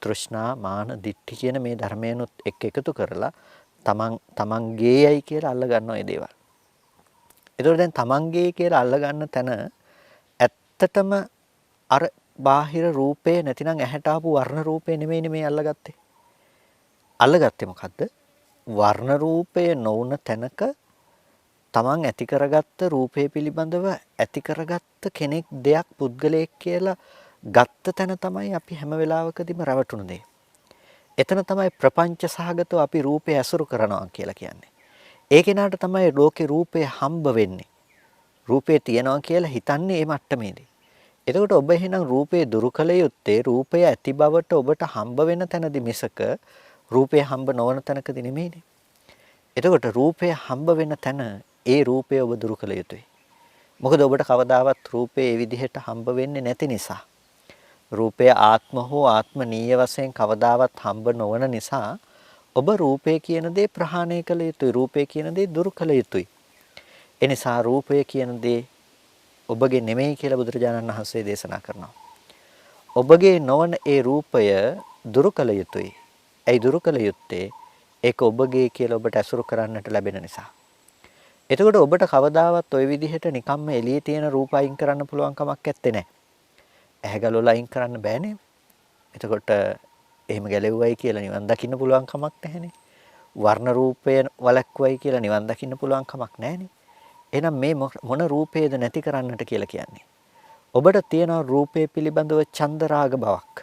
තෘෂ්ණා මාන දිට්ඨි කියන මේ ධර්මයන්ොත් එක්ක එකතු කරලා තමන්ගේයයි කියලා අල්ල ගන්නවා මේ දේවල්. ඒතකොට දැන් තමන්ගේ කියලා අල්ල ගන්න තැන ඇත්තටම අර බාහිර රූපේ නැතිනම් ඇහැට ආපු වර්ණ රූපේ නෙමෙයි මේ අල්ලගත්තේ. අල්ලගත්තේ මොකද්ද? වර්ණ රූපය නොවුන තැනක තමන් ඇති කරගත්ත රූපේ පිළිබඳව ඇති කරගත්ත කෙනෙක් දෙයක් පුද්ගලයෙක් කියලා ගත්ත තැන තමයි අපි හැම වෙලාවකදීම රැවටුණු දේ. එතන තමයි ප්‍රපංච සහගතව අපි රූපේ ඇසුරු කරනවා කියලා කියන්නේ. ඒ කෙනාට තමයි ලෝකේ රූපේ හම්බ වෙන්නේ. රූපේ තියනවා කියලා හිතන්නේ මේ මට්ටමේදී. එතකොට ඔබ එහෙනම් රූපේ දුරු කළ යුත්තේ රූපය ඇති බවට ඔබට හම්බ වෙන තැනදී මිසක රූපය හම්බ නොවන තැනකදී නෙමෙයිනේ. එතකොට රූපය හම්බ වෙන තැන ඒ රූපය ඔබ දුරු කළ යුතුයි. මොකද ඔබට කවදාවත් රූපේ ඒ විදිහට හම්බ වෙන්නේ නැති නිසා. රූපය ආත්ම හෝ ආත්මනීය වශයෙන් කවදාවත් හම්බ නොවන නිසා ඔබ රූපය කියන දේ ප්‍රහාණය කළ යුතුයි. රූපය කියන දේ දුරු කළ යුතුයි. ඒ නිසා රූපය කියන දේ ඔබගේ නෙමෙයි කියලා බුදුරජාණන් වහන්සේ දේශනා කරනවා. ඔබගේ නොවන ඒ රූපය දුරු කළ යුතුයි. ඒ දුරු කළ යුත්තේ ඒක ඔබගේ කියලා ඔබට ඇසුරු කරන්නට ලැබෙන නිසා. එතකොට ඔබට කවදාවත් ওই විදිහට නිකම්ම එළියේ තියෙන රූප අයින් කරන්න පුළුවන් කමක් නැත්තේ නෑ. ඇහැ ගලවලා අයින් කරන්න බෑනේ. එතකොට එහෙම ගැලෙව්වයි කියලා නිවන් දකින්න පුළුවන් කමක් නැහැනේ. වර්ණ රූපය වලක්වයි කියලා නිවන් දකින්න පුළුවන් කමක් නැහැනේ. එහෙනම් මේ මොන රූපේද නැති කරන්නට කියලා කියන්නේ. ඔබට තියෙන රූපේ පිළිබඳව චන්දරාග බවක්,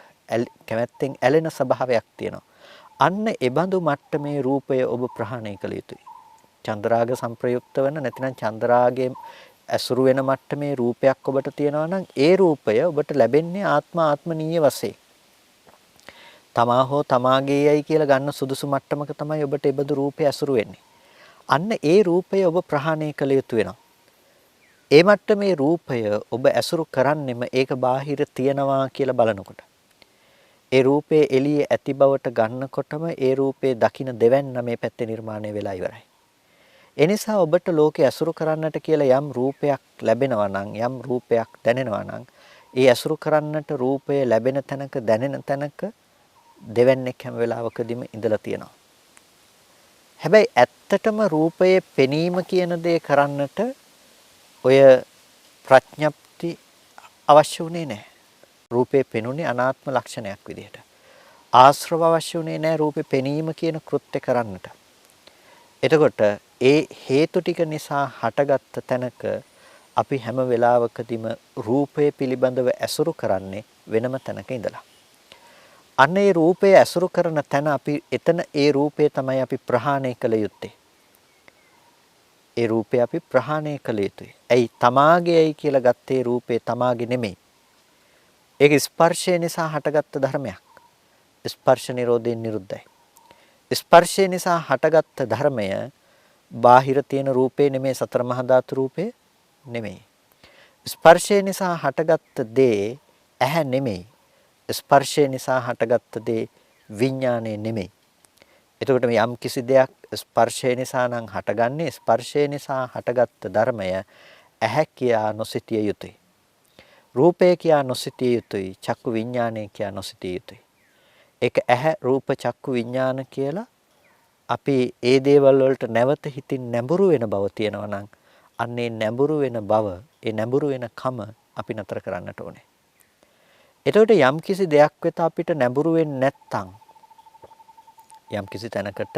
කැමැත්තෙන් ඇලෙන ස්වභාවයක් තියෙනවා. අන්න ඒ බඳු මට්ටමේ රූපය ඔබ ප්‍රහාණය කළ යුතුයි. චන්දරාග සංප්‍රයුක්ත වෙන නැතිනම් චන්දරාගයේ ඇසුරු වෙන මට්ටමේ රූපයක් ඔබට තියෙනවා නම් ඒ රූපය ඔබට ලැබෙන්නේ ආත්මනීය වශයෙන්. තමා හෝ තමාගේයයි කියලා ගන්න සුදුසු මට්ටමක තමයි ඔබට ඒ බඳු රූපය ඇසුරු වෙන්නේ. අන්න ඒ රූපය ඔබ ප්‍රහාණය කළ යුතු වෙනවා. ඒ මට්ටමේ රූපය ඔබ ඇසුරු කරන්නෙම ඒක බාහිර තියනවා කියලා බලනකොට. ඒ රූපේ එළියේ ඇති බවට ගන්නකොටම ඒ රූපේ දකින්න දෙවැන්න මේ පැත්තේ නිර්මාණය වෙලා ඉවරයි. ඒ නිසා ඔබට ලෝකේ ඇසුරු කරන්නට කියලා යම් රූපයක් ලැබෙනවා නම් යම් රූපයක් දැනෙනවා නම් ඒ ඇසුරු කරන්නට රූපය ලැබෙන තැනක දැනෙන තැනක දෙවැන්නෙක් හැම වෙලාවකදීම ඉඳලා තියෙනවා. හැබැයි ඇත්තටම රූපයේ පෙනීම කියන දේ කරන්නට ඔය ප්‍රඥප්ති අවශ්‍ය වුණේ නැහැ. රූපේ පෙනුනේ අනාත්ම ලක්ෂණයක් විදිහට. ආශ්‍රව අවශ්‍ය වුණේ නැහැ රූපේ පෙනීම කියන කෘත්‍ය කරන්නට. එතකොට ඒ හේතු ටික නිසා හටගත්ත තැනක අපි හැම වෙලාවකදීම රූපය පිළිබඳව ඇසුරු කරන්නේ වෙනම තැනක ඉඳලා. අන්න ඒ රූපය ඇසුරු කරන තැන අපි එතන ඒ රූපය තමයි අපි ප්‍රහාණය කළ යුත්තේ. ඒ රූපය අපි ප්‍රහාණය කළ යුතුයි. ඇයි තමාගේයි කියලා ගත්තේ රූපේ තමාගේ නෙමෙයි. ඒක ස්පර්ශය නිසා හටගත්ත ධර්මයක්. ස්පර්ශ නිරෝධයෙන් නිරුද්ධයි. ස්පර්ශය නිසා හටගත්ත ධර්මය බාහිර තියෙන රූපේ නෙමෙයි සතර මහා ධාතු රූපේ නෙමෙයි. ස්පර්ශය නිසා හටගත්ත දේ ඇහැ නෙමෙයි. ස්පර්ශය නිසා හටගත්ත දේ විඥානය නෙමෙයි. එතකොට මේ යම් කිසි දෙයක් ස්පර්ශය නිසා නම් හටගන්නේ ස්පර්ශය නිසා හටගත්ත ධර්මය ඇහැ කියා නොසිතිය යුතුයි. රූපය කියා නොසිතිය යුතුයි. චක්කු විඥානය කියා නොසිතිය යුතුයි. ඒක ඇහැ රූප චක්කු විඥාන කියලා අපි ඒ දේවල් වලට නැවත හිතින් නැඹුරු වෙන බව තියෙනවා නම් අන්නේ නැඹුරු වෙන බව ඒ නැඹුරු වෙන කම අපි නතර කරන්නට ඕනේ. එතකොට යම් කිසි දෙයක් වෙත අපිට නැඹුරු වෙන්නේ නැත්තම් යම් කිසි තැනකට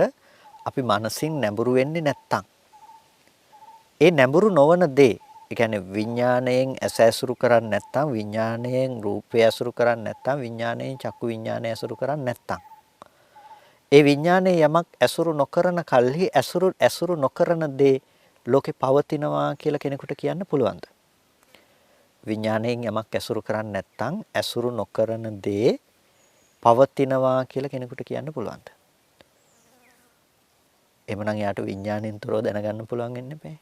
අපි මනසින් නැඹුරු වෙන්නේ නැත්තම් ඒ නැඹුරු නොවන දේ ඒ කියන්නේ විඥාණයෙන් ඇස ඇසුරු කරන්නේ නැත්තම් විඥාණයෙන් රූපය ඇසුරු කරන්නේ නැත්තම් විඥාණයෙන් චක්කු විඥානය ඇසුරු කරන්නේ නැත්තම් ඒ විඥානයේ යමක් ඇසුරු නොකරන කල්හි ඇසුරු නොකරන දේ ලෝකේ පවතිනවා කියලා කෙනෙකුට කියන්න පුළුවන්ද? විඥාණයෙන් යමක් ඇසුරු කරන්නේ නැත්තම් ඇසුරු නොකරන දේ පවතිනවා කියලා කෙනෙකුට කියන්න පුළුවන්ද? එhmenan යාට විඥාණයෙන් තොරව දැනගන්න පුළුවන් වෙන්නේ නැහැ.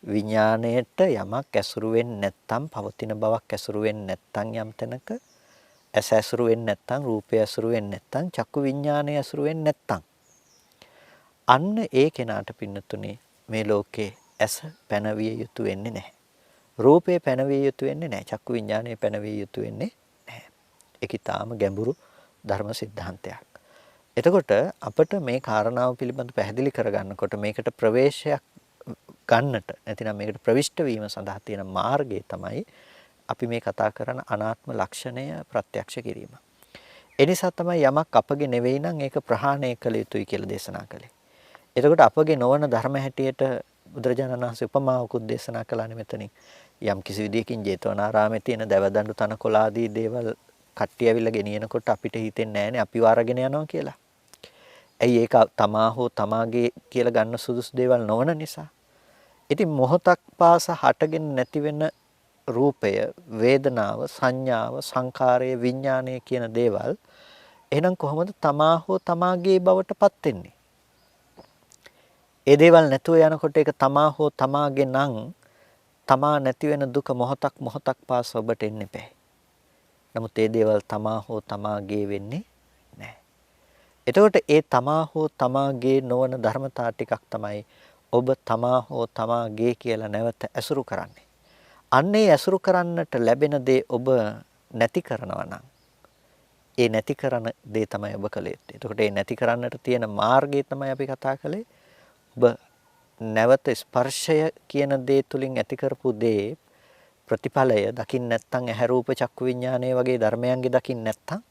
විඥාණයට යමක් ඇසුරු වෙන්නේ නැත්තම් පවතින බවක් ඇසුරු වෙන්නේ නැත්තම් යම් තැනක ඇස ඇසුරු වෙන්නේ නැත්තම් රූපය ඇසුරු වෙන්නේ නැත්තම් චක්කු විඥානය ඇසුරු වෙන්නේ නැත්තම් අන්න ඒ කෙනාට පින්නතුනේ මේ ලෝකේ ඇස පැනවිය යුතු වෙන්නේ නැහැ. රූපේ පැනවිය යුතු වෙන්නේ නැහැ. චක්කු විඥානය පැනවිය යුතු වෙන්නේ නැහැ. ඒක ඊටාම ගැඹුරු ධර්ම સિદ્ધාන්තයක්. එතකොට අපිට මේ කාරණාව පිළිබඳව පැහැදිලි කරගන්නකොට මේකට ප්‍රවේශයක් ගන්නට නැතිනම් මේකට ප්‍රවිෂ්ඨ වීම සඳහා තියෙන මාර්ගය තමයි අපි මේ කතා කරන අනාත්ම ලක්ෂණය ප්‍රත්‍යක්ෂ කිරීම. ඒ නිසා තමයි යමක් අපගේ නෙවෙයි නම් ඒක ප්‍රහාණය කළ යුතුයි කියලා දේශනා කළේ. එතකොට අපගේ නොවන ධර්ම හැටියට බුදුරජාණන් වහන්සේ උපමාවකුත් දේශනා කළානේ මෙතනින්. යම් කිසි විදියකින් ජේතවනාරාමේ තියෙන දැවදඬු තනකොළ ආදී දේවල් කට්ටිය ඇවිල්ලා ගෙනියනකොට අපිට හිතෙන්නේ නැහනේ අපි වාරගෙන යනවා කියලා. ඇයි ඒක තමා හෝ තමාගේ කියලා ගන්න සුදුසු දේවල් නොවන නිසා. ඉතින් මොහොතක් පාස හටගෙන නැති වෙන රූපය, වේදනාව, සංඥාව, සංකාරය, විඥානය කියන දේවල් එහෙනම් කොහොමද තමා හෝ තමාගේ බවටපත් වෙන්නේ? ඒ දේවල් නැතුව යනකොට ඒක තමා හෝ තමාගේ නම් තමා නැති වෙන දුක මොහොතක් පාස ඔබට එන්නේ නැහැ. නමුත් ඒ දේවල් තමා හෝ තමාගේ වෙන්නේ නැහැ. එතකොට ඒ තමා හෝ තමාගේ නොවන ධර්මතා ටිකක් තමයි ඔබ තමා හෝ තමාගේ කියලා නැවත ඇසුරු කරන්නේ. අන්නේ ඇසුරු කරන්නට ලැබෙන දේ ඔබ නැති කරනවා නම් ඒ නැති කරන දේ තමයි ඔබ කළ යුත්තේ. එතකොට ඒ නැති කරන්නට තියෙන මාර්ගය තමයි අපි කතා කළේ. ඔබ නැවත ස්පර්ශය කියන දේ තුලින් ඇති කරපු දේ ප්‍රතිඵලය දකින්න නැත්නම් ඇහැ රූප චක්කු විඥානය වගේ ධර්මයන්ගේ දකින්න නැත්නම්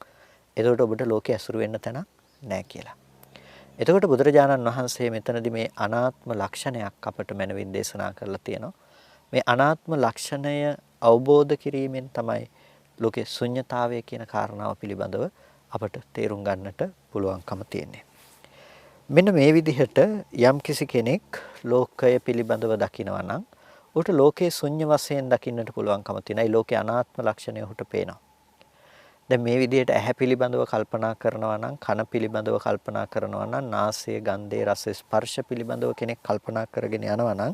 එතකොට ඔබට ලෝකේ ඇසුරු වෙන්න තැනක් නැහැ කියලා. එතකොට බුදුරජාණන් වහන්සේ මෙතනදී මේ අනාත්ම ලක්ෂණයක් අපට මනවින් දේශනා කරලා තියෙනවා. මේ අනාත්ම ලක්ෂණය අවබෝධ කිරීමෙන් තමයි ලෝකේ ශුන්්‍යතාවය කියන කාරණාව පිළිබඳව අපට තේරුම් ගන්නට පුළුවන්කම තියෙන්නේ. මෙන්න මේ විදිහට යම් කිසි කෙනෙක් ලෝකය පිළිබඳව දකිනවා නම් උට ලෝකයේ ශුන්‍ය වශයෙන් දකින්නට පුළුවන්කම තියෙනවා. ඒ ලෝකේ අනාත්ම ලක්ෂණය උට පේනවා. දැන් මේ විදිහට ඇහැ පිළිබඳව කල්පනා කරනවා නම්, කන පිළිබඳව කල්පනා කරනවා නම්, නාසය, ගන්ධය, රස, ස්පර්ශ පිළිබඳව කෙනෙක් කල්පනා කරගෙන යනවා නම්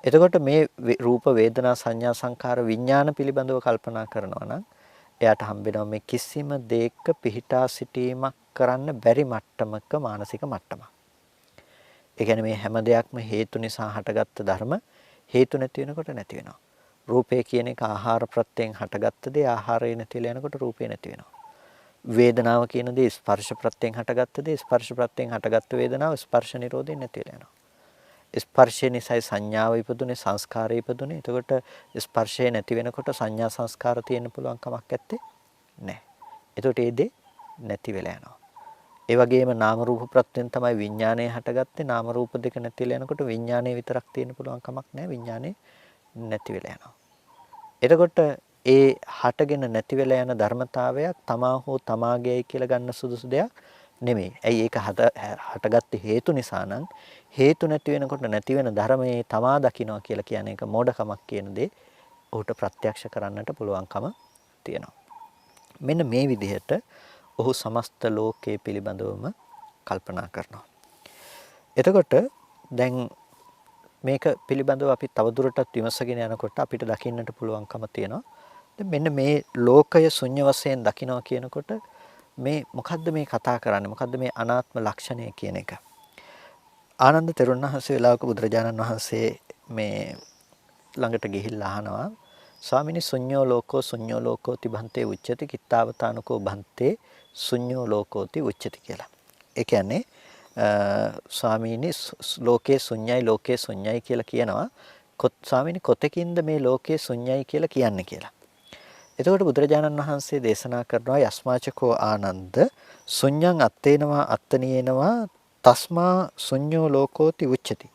එතකොට මේ රූප වේදනා සංඥා සංකාර විඥාන පිළිබඳව කල්පනා කරනවා නම් එයාට හම්බෙනවා මේ කිසිම දෙයක පිහිටා සිටීමක් කරන්න බැරි මට්ටමක මානසික මට්ටමක්. ඒ කියන්නේ මේ හැම දෙයක්ම හේතු නිසා හටගත්ත ධර්ම හේතු නැති වෙනකොට නැති වෙනවා. රූපය කියන එක ආහාර ප්‍රත්‍යයෙන් හටගත්ත දේ ආහාරය නැතිලා යනකොට රූපය නැති වෙනවා. වේදනාව කියන දේ ස්පර්ශ ප්‍රත්‍යයෙන් හටගත්ත දේ ස්පර්ශ ප්‍රත්‍යයෙන් හටගත්ත වේදනාව ස්පර්ශ නිරෝධයෙන් නැතිලා යනවා. ස්පර්ශය නිසායි සංඥාව ඉපදුනේ සංස්කාරය ඉපදුනේ. එතකොට ස්පර්ශය නැති වෙනකොට සංඥා සංස්කාර තියෙන්න පුළුවන් කමක් නැත්තේ නැහැ. එතකොට ඒ දේ නැති වෙලා යනවා. ඒ වගේම නාම රූප ප්‍රත්‍යයෙන් තමයි විඥානය හටගත්තේ. නාම රූප දෙක නැතිලා යනකොට විඥානය විතරක් තියෙන්න පුළුවන් කමක් නැහැ. විඥානය නැති වෙලා යනවා. එතකොට ඒ හටගෙන නැති වෙලා යන ධර්මතාවයක් තමා හෝ තමාගේයි කියලා ගන්න සුදුසු දෙයක් නෙමෙයි. ඇයි ඒක හටගත්තේ හේතු නිසා නම් හේතු නැති වෙනකොට නැති වෙන ධර්මයේ තමා දකින්නවා කියලා කියන එක මෝඩකමක් කියන දේ ඔහුට ප්‍රත්‍යක්ෂ කරන්නට පුළුවන්කම තියෙනවා. මෙන්න මේ විදිහට ඔහු සමස්ත ලෝකයේ පිළිබඳවම කල්පනා කරනවා. එතකොට දැන් මේක පිළිබඳව අපි තවදුරටත් විමසගෙන යනකොට අපිට දකින්නට පුළුවන්කම තියෙනවා. දැන් මෙන්න මේ ලෝකය ශුන්‍ය වශයෙන් දකිනවා කියනකොට මේ මොකද්ද මේ කතා කරන්නේ? මොකද්ද මේ අනාත්ම ලක්ෂණය කියන එක? ආනන්ද තෙරුන් වහන්සේ වෙලාවක බුදුරජාණන් වහන්සේ මේ ළඟට ගිහිල්ලා අහනවා ස්වාමිනී ශුන්‍යෝ ලෝකෝ තිබන්තේ උච්චති කිත්තාවතානකෝ බන්තේ ශුන්‍යෝ ලෝකෝති උච්චති කියලා. ඒ කියන්නේ ස්වාමීනි ලෝකේ ශුන්‍යයි කියලා කියනවා. ස්වාමීනි කොතකින්ද මේ ලෝකේ ශුන්‍යයි කියලා කියන්නේ කියලා. එතකොට බුදුරජාණන් වහන්සේ දේශනා කරනවා යස්මාචකෝ ආනන්ද ශුන්‍යං අත්තේනවා අත්තනියේනවා තස්මා ශුන්‍යෝ ලෝකෝති උච්චති.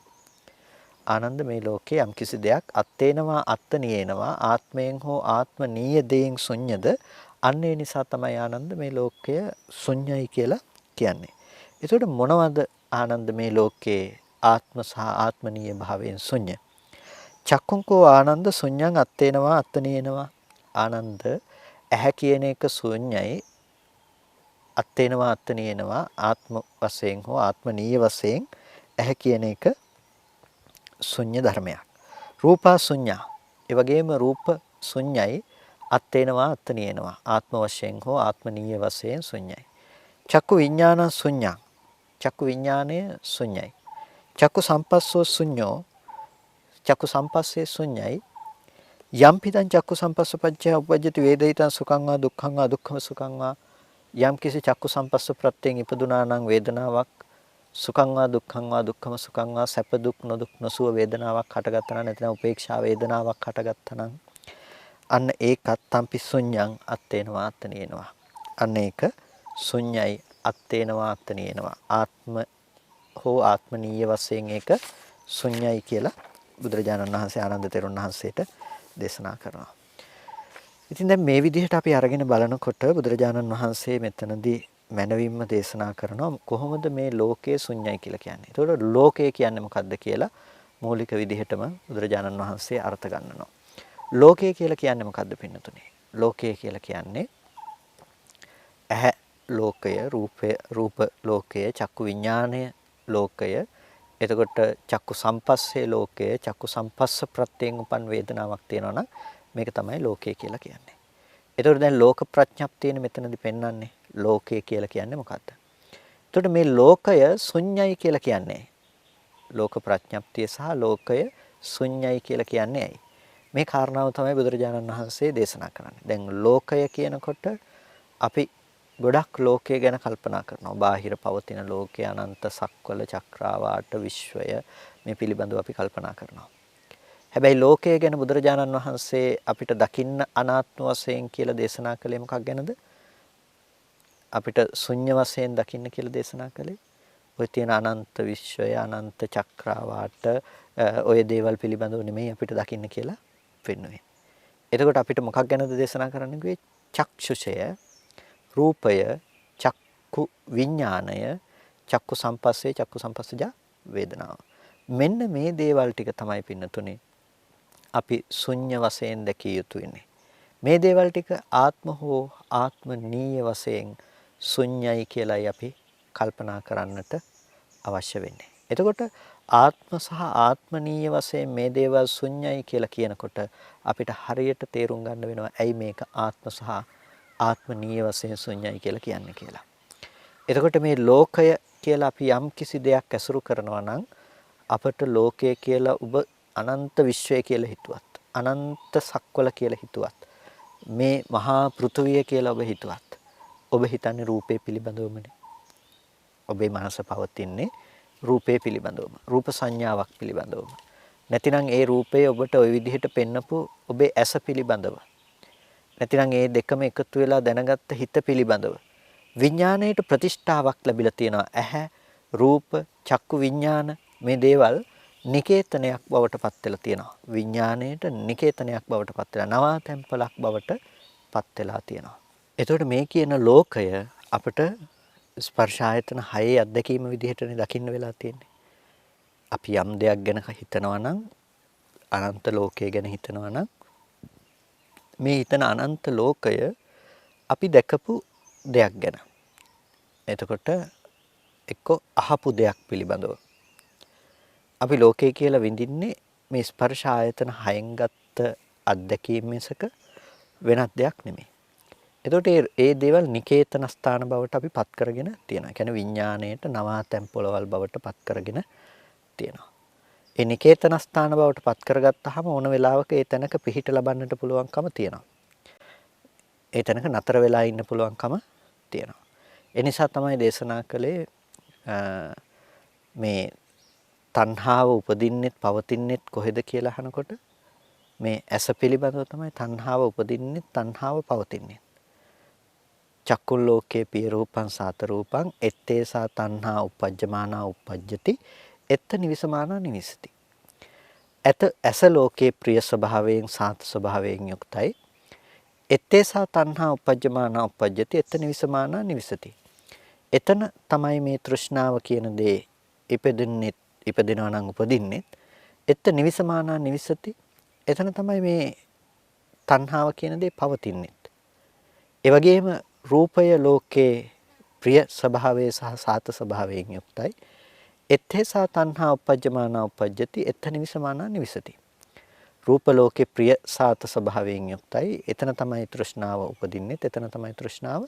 ආනන්ද මේ ලෝකේ යම්කිසි දෙයක් අත්තේනවා අත්තනියේනවා ආත්මයෙන් හෝ ආත්මනීය දෙයෙන් ශුන්‍යද අන්න ඒ නිසා තමයි ආනන්ද මේ ලෝකය ශුන්‍යයි කියලා කියන්නේ. එතකොට මොනවද ආනන්ද මේ ලෝකේ ආත්ම සහ ආත්මනීය භාවයෙන් ශුන්‍ය? චක්කුංකෝ ආනන්ද ශුන්‍යං අත්තේනවා අත්තනියේනවා ආනන්ද ඇහැ කියන එක ශුන්‍යයි අත්තේනවා අත්තනියේනවා ආත්ම වශයෙන් හෝ ආත්මනීය වශයෙන් ඇහැ කියන එක ශුන්‍ය ධර්මයක්. රූපා ශුන්‍යා. ඒ වගේම රූප ශුන්‍යයි අත්තේනවා අත්තනියේනවා ආත්ම වශයෙන් හෝ ආත්මනීය වශයෙන් ශුන්‍යයි. චක්කු විඥාන ශුන්‍යා. චක්කු විඥානය ශුන්‍යයි. චක්කු සම්පස්සෝ ශුන්‍යෝ. චක්කු සම්පස්සේ ශුන්‍යයි. යම්පිදං චක්කු සම්පස්සපච්චය උපජ්ජති වේදිතං සුඛං වා දුක්ඛං වා දුක්ඛම සුඛං වා යම් කිසි චක්කු සම්පස්ස ප්‍රත්‍යයෙන් ඉපදුනා නම් වේදනාවක් සුඛං වා දුක්ඛං වා දුක්ඛම සුඛං වා සැප දුක් නොදුක් නොසුව වේදනාවක් හටගත්තා නම් නැත්නම් උපේක්ෂා වේදනාවක් හටගත්තා නම් අන්න ඒකත් තම්පි ශුන්‍යං අත්තේනවා අත්තනියනවා අන්න ඒක ශුන්‍යයි අත්තේනවා අත්තනියනවා ආත්ම හෝ ආත්මනීය වශයෙන් ඒක ශුන්‍යයි කියලා බුදුරජාණන් වහන්සේ ආනන්ද තෙරුන් වහන්සේට දේශනා කරනවා. ඉතින් දැන් මේ විදිහට අපි අරගෙන බලනකොට බුදුරජාණන් වහන්සේ මෙතනදී මනවින්ම දේශනා කරනවා කොහොමද මේ ලෝකයේ ශුන්‍යයි කියලා කියන්නේ. ඒතකොට ලෝකය කියන්නේ මොකද්ද කියලා මූලික විදිහටම බුදුරජාණන් වහන්සේ අර්ථ ගන්නවා. ලෝකය කියලා කියන්නේ මොකද්ද පින්නතුනේ? ලෝකය කියලා කියන්නේ ඇහැ ලෝකය, රූප ලෝකය, චක්කු විඥානය ලෝකය, එතකොට චක්කු සම්පස්සේ ලෝකය, චක්කු සම්පස්ස ප්‍රත්‍යයෙන් උපන් වේදනාවක් තියෙනවා නම් මේක තමයි ලෝකය කියලා කියන්නේ. එතකොට දැන් ලෝක ප්‍රඥප්තියනේ මෙතනදී පෙන්වන්නේ. ලෝකය කියලා කියන්නේ මොකද්ද? එතකොට මේ ලෝකය ශුන්‍යයි කියලා කියන්නේ. ලෝක ප්‍රඥප්තිය සහ ලෝකය ශුන්‍යයි කියලා කියන්නේ ඇයි? මේ කාරණාව තමයි බුදුරජාණන් වහන්සේ දේශනා කරන්නේ. දැන් ලෝකය කියනකොට අපි ගොඩක් ලෝකය ගැන කල්පනා කරනවා. බාහිර පවතින ලෝකය අනන්ත සක්වල චක්‍රාවාට විශ්වය මේ පිළිබඳව අපි කල්පනා කරනවා. හැබැයි ලෝකය ගැන බුදුරජාණන් වහන්සේ අපිට දකින්න අනාත්ම වශයෙන් කියලා දේශනා කළේ මොකක් ගැනද? අපිට ශුන්‍ය වශයෙන් දකින්න කියලා දේශනා කළේ ඔය තියෙන අනන්ත විශ්වය අනන්ත චක්‍රාවාට ඔය දේවල් පිළිබඳව නෙමෙයි අපිට දකින්න කියලා පෙන්වන්නේ. එතකොට අපිට මොකක් ගැනද දේශනා කරන්න කිව්වේ? චක්ෂුෂය, රූපය, චක්කු විඥානය, චක්කු සම්පස්සේ, චක්කු සම්පස්සජා වේදනාව. මෙන්න මේ දේවල් ටික තමයි පින්නතුනේ අපි ශුන්‍ය වශයෙන් දැකිය යුතු වෙන්නේ. මේ දේවල් ටික ආත්ම හෝ ආත්මනීය වශයෙන් ශුන්‍යයි කියලායි අපි කල්පනා කරන්නට අවශ්‍ය වෙන්නේ. එතකොට ආත්ම සහ ආත්මනීය වශයෙන් මේ දේවල් ශුන්‍යයි කියලා කියනකොට අපිට හරියට තේරුම් ගන්න වෙනවා ඇයි මේක ආත්ම සහ ආත්මනීය වශයෙන් ශුන්‍යයි කියලා කියන්නේ කියලා. එතකොට මේ ලෝකය කියලා අපි යම් කිසි දෙයක් ඇසුරු කරනවා නම් අපට ලෝකය කියලා ඔබ අනන්ත විශ්වය කියලා හිතුවත් අනන්ත සක්වල කියලා හිතුවත් මේ මහා පෘථුවිය කියලා ඔබ හිතුවත් ඔබ හිතන්නේ රූපේ පිළිබඳවමනේ. ඔබේ මනස පවතින්නේ රූපේ පිළිබඳවම රූප සංඥාවක් පිළිබඳවම. නැතිනම් ඒ රූපය ඔබට ওই විදිහට පෙන්නපු ඔබේ ඇස පිළිබඳව. නැතිනම් ඒ දෙකම එකතු වෙලා දැනගත්ත හිත පිළිබඳව. විඥාණයට ප්‍රතිෂ්ඨාවක් ලැබිලා තියෙනවා. ඇහැ, රූප, චක්කු විඥාන මේ දේවල් නිකේතනයක් බවට පත් වෙලා තියෙනවා. විඥාණයට නිකේතනයක් බවට පත් වෙලා නවාතැන්පලක් බවට පත් වෙලා තියෙනවා. එතකොට මේ කියන ලෝකය අපිට ස්පර්ශ ආයතන 6 අත්දැකීම විදිහටනේ දකින්න වෙලා තියෙන්නේ. අපි යම් දෙයක් ගැන හිතනවා නම් අනන්ත ලෝකය ගැන හිතනවා නම් මේ හිතන අනන්ත ලෝකය අපි දැකපු දෙයක් ගැන. එතකොට එක්ක අහපු දෙයක් පිළිබඳව. අපි ලෝකය කියලා විඳින්නේ මේ ස්පර්ශ ආයතන 6න් ගත්ත අත්දැකීම් මිසක වෙනත් දෙයක් නෙමෙයි. එතකොට ඒ දේවල් නිකේතන ස්ථාන බවට අපි පත් කරගෙන තියෙනවා. කියන්නේ විඥාණයට නවාතැන් පොළවල් බවට පත් කරගෙන තියෙනවා. ඒ නිකේතන ස්ථාන බවට පත් කරගත්තාම ඕන වෙලාවක ඒ තැනක පිහිට ලබන්නට පුළුවන්කම තියෙනවා. ඒ තැනක නතර වෙලා ඉන්න පුළුවන්කම තියෙනවා. ඒ නිසා තමයි දේශනා කළේ මේ තණ්හාව උපදින්නෙත් පවතින්නෙත් කොහෙද කියලා අහනකොට මේ ඇස පිළිබඳව තමයි තණ්හාව උපදින්නෙත් තණ්හාව පවතින්නේ. චක්කුල් ලෝකේ පිය රූපං සාත රූපං ettesa තණ්හා uppajjamana uppajjati එත්ත නිවිසමානා නිවිසති. ඇස ලෝකේ ප්‍රිය ස්වභාවයෙන් සාත ස්වභාවයෙන් යුක්තයි. ettesa තණ්හා uppajjamana uppajjati එත්ත නිවිසමානා නිවිසති. එතන තමයි මේ තෘෂ්ණාව කියන දේ ඉපදෙනවා නම් උපදින්නේ. එත්ත නිවිසමානා නිවිසති. එතන තමයි මේ තණ්හාව කියන දේ පවතින්නේ. ඒ වගේම රූපය ලෝකේ ප්‍රිය ස්වභාවයේ සහ සාත ස්වභාවයෙන් යුක්තයි. ettesa තණ්හා uppajjamana uppajjati එත්ත නිවිසමානා නිවිසති. රූප ලෝකේ ප්‍රිය සාත ස්වභාවයෙන් යුක්තයි. එතන තමයි තෘෂ්ණාව උපදින්නේ. එතන තමයි තෘෂ්ණාව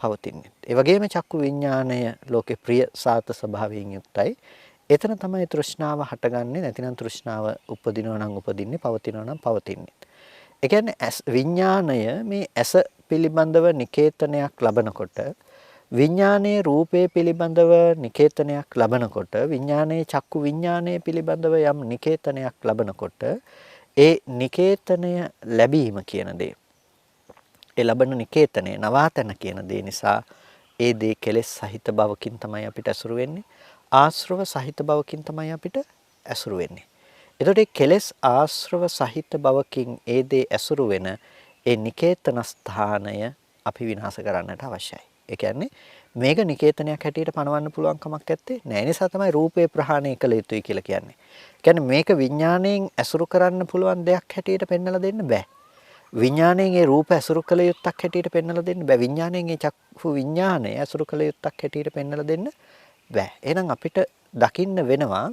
පවතින්නේ. ඒ වගේම චක්කු විඥාණය ලෝකේ ප්‍රිය සාත ස්වභාවයෙන් යුක්තයි. එතන තමයි තෘෂ්ණාව හටගන්නේ. නැතිනම් තෘෂ්ණාව උපදිනවා නම් උපදින්නේ, පවතිනවා නම් පවතින්නේ. ඒ කියන්නේ විඥාණය මේ ඇස පිළිබඳව නිකේතනයක් ලබනකොට විඥානයේ රූපේ පිළිබඳව නිකේතනයක් ලබනකොට විඥානයේ චක්කු විඥානයේ පිළිබඳව යම් නිකේතනයක් ලබනකොට ඒ නිකේතනය ලැබීම කියන දේ ඒ ලබන නිකේතනය නවාතන කියන දේ නිසා ඒ දේ කෙලෙස් සහිත බවකින් තමයි අපිට ඇසුරු වෙන්නේ ආශ්‍රව සහිත බවකින් තමයි අපිට ඇසුරු වෙන්නේ. එතකොට මේ කෙලෙස් ආශ්‍රව සහිත බවකින් ඒ දේ ඇසුරු වෙන ඒ නිකේතන ස්ථානය අපි විනාශ කරන්නට අවශ්‍යයි. ඒ කියන්නේ මේක නිකේතනයක් හැටියට පනවන්න පුළුවන් කමක් නැත්තේ. ඒ නිසා තමයි රූපේ ප්‍රහාණය කළ යුතුයි කියලා කියන්නේ. ඒ කියන්නේ මේක විඥාණයෙන් ඇසුරු කරන්න පුළුවන් දෙයක් හැටියට පෙන්වලා දෙන්න බෑ. විඥාණයෙන් ඒ රූප ඇසුරු කළ යුත්තක් හැටියට පෙන්වලා දෙන්න බෑ. විඥාණයෙන් ඒ චක්කු විඥාණය ඇසුරු කළ යුත්තක් හැටියට පෙන්වලා දෙන්න බෑ. එහෙනම් අපිට දකින්න වෙනවා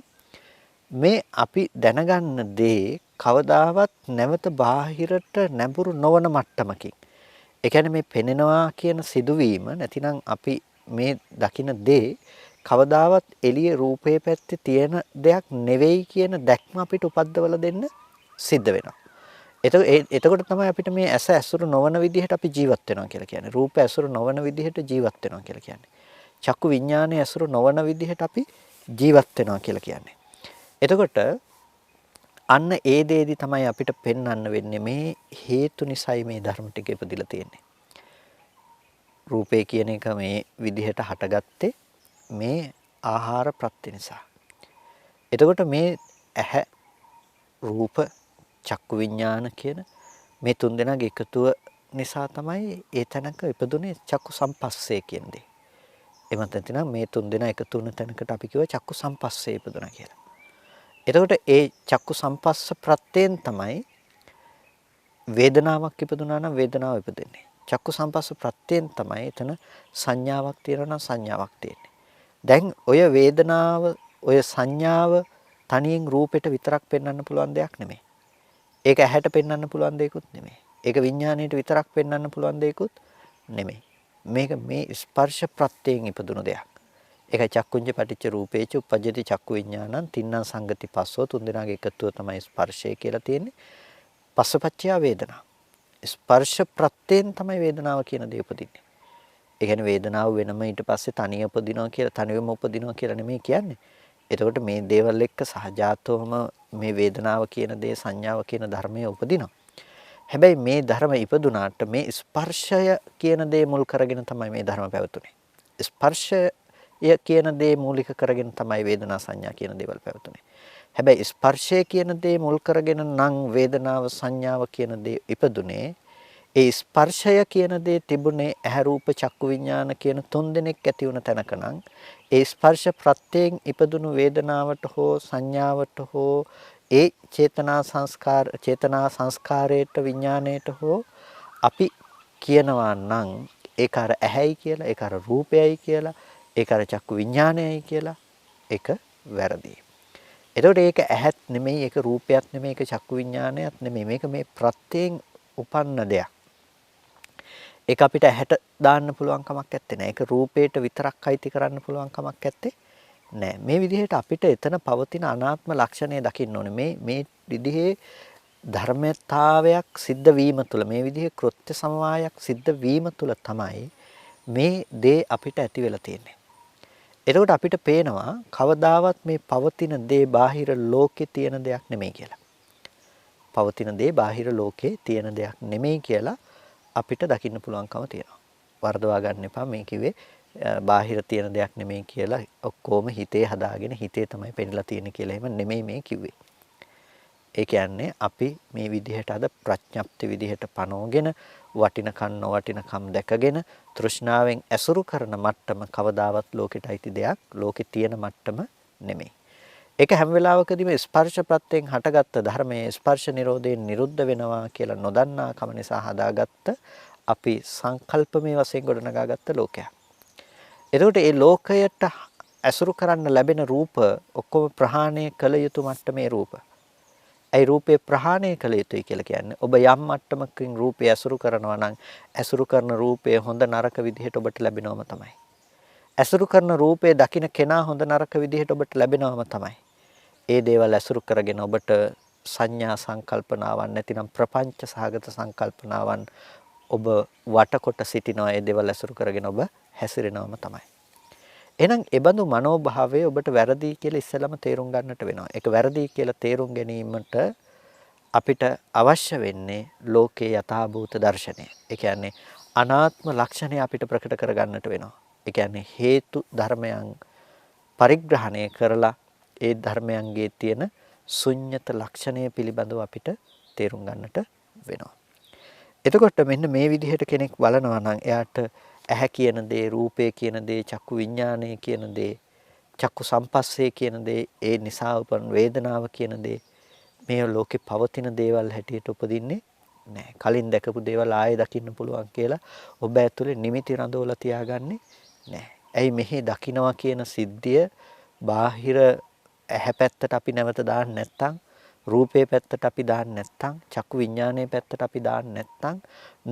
මේ අපි දැනගන්න දේ කවදාවත් නැවත බාහිරට නැඹුරු නොවන මට්ටමකින්. ඒ කියන්නේ මේ පෙනෙනවා කියන සිදුවීම නැතිනම් අපි මේ දකින දේ කවදාවත් එළිය රූපේ පැත්තේ තියෙන දෙයක් නෙවෙයි කියන දැක්ම අපිට උපද්දවලා දෙන්න සිද්ධ වෙනවා. එතකොට තමයි අපිට මේ ඇස ඇසුරු නොවන විදිහට අපි ජීවත් වෙනවා කියලා කියන්නේ. රූප ඇසුරු නොවන විදිහට ජීවත් වෙනවා කියලා කියන්නේ. චක්කු විඥානය ඇසුරු නොවන විදිහට අපි ජීවත් වෙනවා කියලා කියන්නේ. එතකොට අන්න ඒ දේදි තමයි අපිට පෙන්වන්න වෙන්නේ මේ හේතු නිසයි මේ ධර්ම ටික ඉපදිලා තියෙන්නේ. රූපේ කියන එක මේ විදිහට හටගත්තේ මේ ආහාර ප්‍රත්‍ය නිසා. එතකොට මේ ඇහැ රූප චක්කු විඥාන කියන මේ තුන් දෙනාගේ එකතුව නිසා තමයි ඒ තැනක ඉපදුනේ චක්කු සම්පස්සේ කියන්නේ. එමත් නැතිනම් මේ තුන් දෙනා එකතු වුණ තැනකට අපි කිව්වා චක්කු සම්පස්සේ ඉපදුනා කියලා. එතකොට ඒ චක්කු සම්පස්ස ප්‍රත්‍යයෙන් තමයි වේදනාවක් ඉපදුනා නම් වේදනාව ඉපදෙන්නේ. චක්කු සම්පස්ස ප්‍රත්‍යයෙන් තමයි එතන සංඥාවක් තියෙනවා නම් සංඥාවක් තියෙන්නේ. දැන් ඔය වේදනාව ඔය සංඥාව තනියෙන් රූපෙට විතරක් පෙන්වන්න පුළුවන් දෙයක් නෙමෙයි. ඒක ඇහැට පෙන්වන්න පුළුවන් දෙයක්ුත් නෙමෙයි. ඒක විඥාණයට විතරක් පෙන්වන්න පුළුවන් දෙයක්ුත් නෙමෙයි. මේක මේ ස්පර්ශ ප්‍රත්‍යයෙන් ඉපදුණු දෙයක්. ඒකයි චක්කුංජ පටිච්ච රූපේච උපජ්ජති චක්කු විඥානං තින්නම් සංගති පස්සෝ තුන් දෙනාගේ එකතුව තමයි ස්පර්ශය කියලා තියෙන්නේ. පස්සපච්චය වේදනා. ස්පර්ශ ප්‍රත්‍යයෙන් තමයි වේදනාව කියන දේ උපදින්නේ. ඒ කියන්නේ වේදනාව වෙනම ඊට පස්සේ තනිය උපදිනවා කියලා තනියම උපදිනවා කියලා නෙමෙයි කියන්නේ. එතකොට මේ දේවල් එක්ක සහජාතවම මේ වේදනාව කියන දේ සංඥාව කියන ධර්මය උපදිනවා. හැබැයි මේ ධර්ම ඉපදුනාට මේ ස්පර්ශය කියන දේ මුල් කරගෙන තමයි මේ ධර්ම පැවතුනේ. ස්පර්ශය කියන දේ මූලික කරගෙන තමයි වේදනා සංඥා කියන දේවල් පැවතුනේ. හැබැයි ස්පර්ශය කියන දේ මුල් කරගෙන නම් වේදනාව සංඥාව කියන දේ ඉපදුනේ. ඒ ස්පර්ශය කියන දේ තිබුණේ ඇහැ රූප චක්කු විඥාන කියන තුන් දෙනෙක් ඇති වුණ තැනක නම් ඒ ස්පර්ශ ප්‍රත්‍යයෙන් ඉපදුණු වේදනාවට හෝ සංඥාවට හෝ ඒ චේතනා සංස්කාරයට විඥාණයට හෝ අපි කියනවා නම් ඒක අර ඇහැයි කියලා ඒක අර රූපයයි කියලා ඒක අර චක්කු විඥානයයි කියලා ඒක වැරදි. එතකොට ඒක ඇහත් නෙමෙයි ඒක රූපයක් නෙමෙයි ඒක චක්කු විඥානයක් නෙමෙයි මේක මේ ප්‍රත්‍යයෙන් උපන්න දෙයක්. ඒක අපිට ඇහැට දාන්න පුළුවන් කමක් නැත්තේ නෑ. ඒක රූපේට විතරක් අයිති කරන්න පුළුවන් කමක් නැත්තේ නෑ. මේ විදිහට අපිට එතන පවතින අනාත්ම ලක්ෂණය දකින්න ඕනේ. මේ විදිහේ ධර්මතාවයක් සිද්ධ වීම තුළ මේ විදිහේ කෘත්‍ය සමவாயයක් සිද්ධ වීම තුළ තමයි මේ දේ අපිට ඇති වෙලා තියෙන්නේ. එතකොට අපිට පේනවා කවදාවත් මේ පවතින දේ බාහිර ලෝකේ තියෙන දෙයක් නෙමෙයි කියලා. පවතින දේ බාහිර ලෝකේ තියෙන දෙයක් නෙමෙයි කියලා අපිට දකින්න පුළුවන්කම තියෙනවා. වර්ධවා ගන්න එපා මේ කිව්වේ බාහිර තියෙන දෙයක් නෙමෙයි කියලා ඔක්කොම හිතේ හදාගෙන හිතේ තමයි පෙන්නලා තියෙන්නේ කියලා එහෙම නෙමෙයි මේ කිව්වේ. ඒ කියන්නේ අපි මේ විදිහට අද ප්‍රඥප්ති විදිහට පනෝගෙන වටිනකම් නොවටිනකම් දැකගෙන තෘෂ්ණාවෙන් ඇසුරු කරන මට්ටම කවදාවත් ලෝකෙට අයිති දෙයක් ලෝකේ තියෙන මට්ටම නෙමෙයි. ඒක හැම වෙලාවකදීම ස්පර්ශ ප්‍රත්‍යයෙන් හටගත්ත ධර්මයේ ස්පර්ශ නිරෝධයෙන් නිරුද්ධ වෙනවා කියලා නොදන්නා කම නිසා හදාගත්ත අපි සංකල්පමය වශයෙන් ගොඩනගාගත්ත ලෝකයක්. එතකොට මේ ලෝකයට ඇසුරු කරන්න ලැබෙන රූප ඔක්කොම ප්‍රහාණය කළ යුතු මට්ටමේ රූප. ඒ රූපේ ප්‍රහාණය කළ යුතුයි කියලා කියන්නේ ඔබ යම් මට්ටමකින් රූපය ඇසුරු කරනවා නම් ඇසුරු කරන රූපය හොඳ නරක විදිහට ඔබට ලැබෙනවම තමයි. ඇසුරු කරන රූපේ දකින්න කෙනා හොඳ නරක විදිහට ඔබට ලැබෙනවම තමයි. ඒ දේවල් ඇසුරු කරගෙන ඔබට සංඥා සංකල්පනාවන් නැතිනම් ප්‍රපංච සහගත සංකල්පනාවන් ඔබ වටකොට සිටිනවා. ඒ දේවල් ඇසුරු කරගෙන ඔබ හැසිරෙනවම තමයි. එහෙනම් ඒ බඳු මනෝභාවය ඔබට වැරදි කියලා ඉස්සෙල්ලම තේරුම් ගන්නට වෙනවා. ඒක වැරදි කියලා තේරුම් ගැනීමට අපිට අවශ්‍ය වෙන්නේ ලෝකේ යථාභූත දර්ශනය. ඒ කියන්නේ අනාත්ම ලක්ෂණය අපිට ප්‍රකට කරගන්නට වෙනවා. ඒ කියන්නේ හේතු ධර්මයන් පරිග්‍රහණය කරලා ඒ ධර්මයන්ගේ තියෙන ශුන්්‍යත ලක්ෂණය පිළිබඳව අපිට තේරුම් ගන්නට වෙනවා. එතකොට මෙන්න මේ විදිහට කෙනෙක් බලනවා නම් එයාට ඇහැ කියන දේ, රූපය කියන දේ, චක්කු විඥානය කියන දේ, චක්කු සම්පස්සේ කියන දේ, ඒ නිසා උපන් වේදනාව කියන දේ මේ ලෝකේ පවතින දේවල් හැටියට උපදින්නේ නැහැ. කලින් දැකපු දේවල් ආයෙ දකින්න පුළුවන් කියලා ඔබ ඇතුලේ නිමිති රඳවලා තියාගන්නේ නැහැ. ඇයි මෙහි දකින්නවා කියන සිද්ධිය බාහිර ඇහැ පැත්තට අපි නැවත දාන්න නැත්නම් රූපේ පැත්තට අපි දාන්න නැත්නම් චක්කු විඥානයේ පැත්තට අපි දාන්න නැත්නම්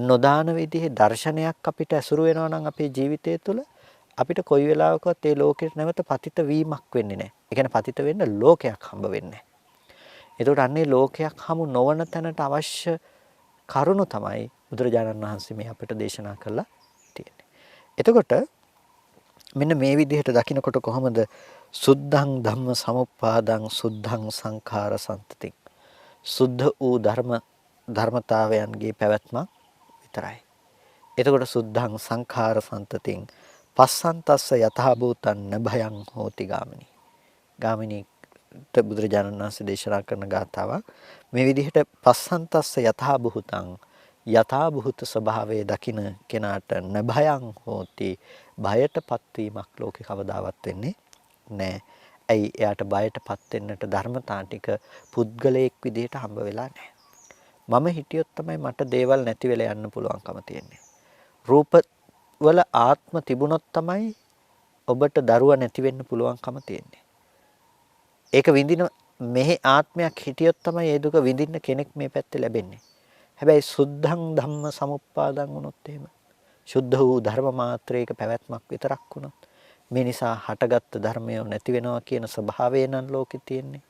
නොදාන විදිහේ දර්ශනයක් අපිට ඇසුරු වෙනවා නම් අපේ ජීවිතය තුළ අපිට කොයි වෙලාවකවත් ඒ ලෝකෙට නැවත පතිත වීමක් වෙන්නේ නැහැ. ඒ කියන්නේ පතිත වෙන්න ලෝකයක් හම්බ වෙන්නේ නැහැ. ඒකට අන්නේ ලෝකයක් හමු නොවන තැනට අවශ්‍ය කරුණු තමයි බුදුරජාණන් වහන්සේ මේ අපිට දේශනා කළා තියෙන්නේ. එතකොට මෙන්න මේ විදිහට දකිනකොට කොහොමද සුද්ධං ධම්ම සමුප්පාදං සුද්ධං සංඛාර සම්තතින් සුද්ධ වූ ධර්මතාවයන්ගේ පැවැත්මක් විතරයි. එතකොට සුද්ධං සංඛාර සම්තතින් පස්සන්තස්ස යතහ භූතං නභයං හෝති ගාමිනී. ගාමිනීට බුදුරජාණන් වහන්සේ දේශනා කරන ගාථාවක් මේ විදිහට පස්සන්තස්ස යතහ භූතං යථා භූත ස්වභාවයේ දකින කෙනාට නභයං හෝති බයටපත් වීමක් ලෝකේ කවදාවත් වෙන්නේ නැහැ. ඇයි එයාට බයටපත් වෙන්නට ධර්මතා ටික පුද්ගලයෙක් විදිහට හම්බ වෙලා නැහැ. මම හිටියොත් තමයි මට දේවල් නැති වෙලා යන්න පුළුවන්කම තියෙන්නේ. රූප වල ආත්ම තිබුණොත් තමයි ඔබට දරුවා නැති වෙන්න පුළුවන්කම තියෙන්නේ. ඒක විඳින මෙහි ආත්මයක් හිටියොත් තමයි ඒ දුක විඳින්න කෙනෙක් මේ පැත්තේ ලැබෙන්නේ. හැබැයි සුද්ධං ධම්ම සමුප්පාදං වුණොත් එහෙම සුද්ධ වූ ධර්ම මාත්‍රයක පැවැත්මක් විතරක් වුණොත් මේ නිසා හටගත් ධර්මය නැති වෙනවා කියන ස්වභාවය නම් ලෝකේ තියෙන්නේ.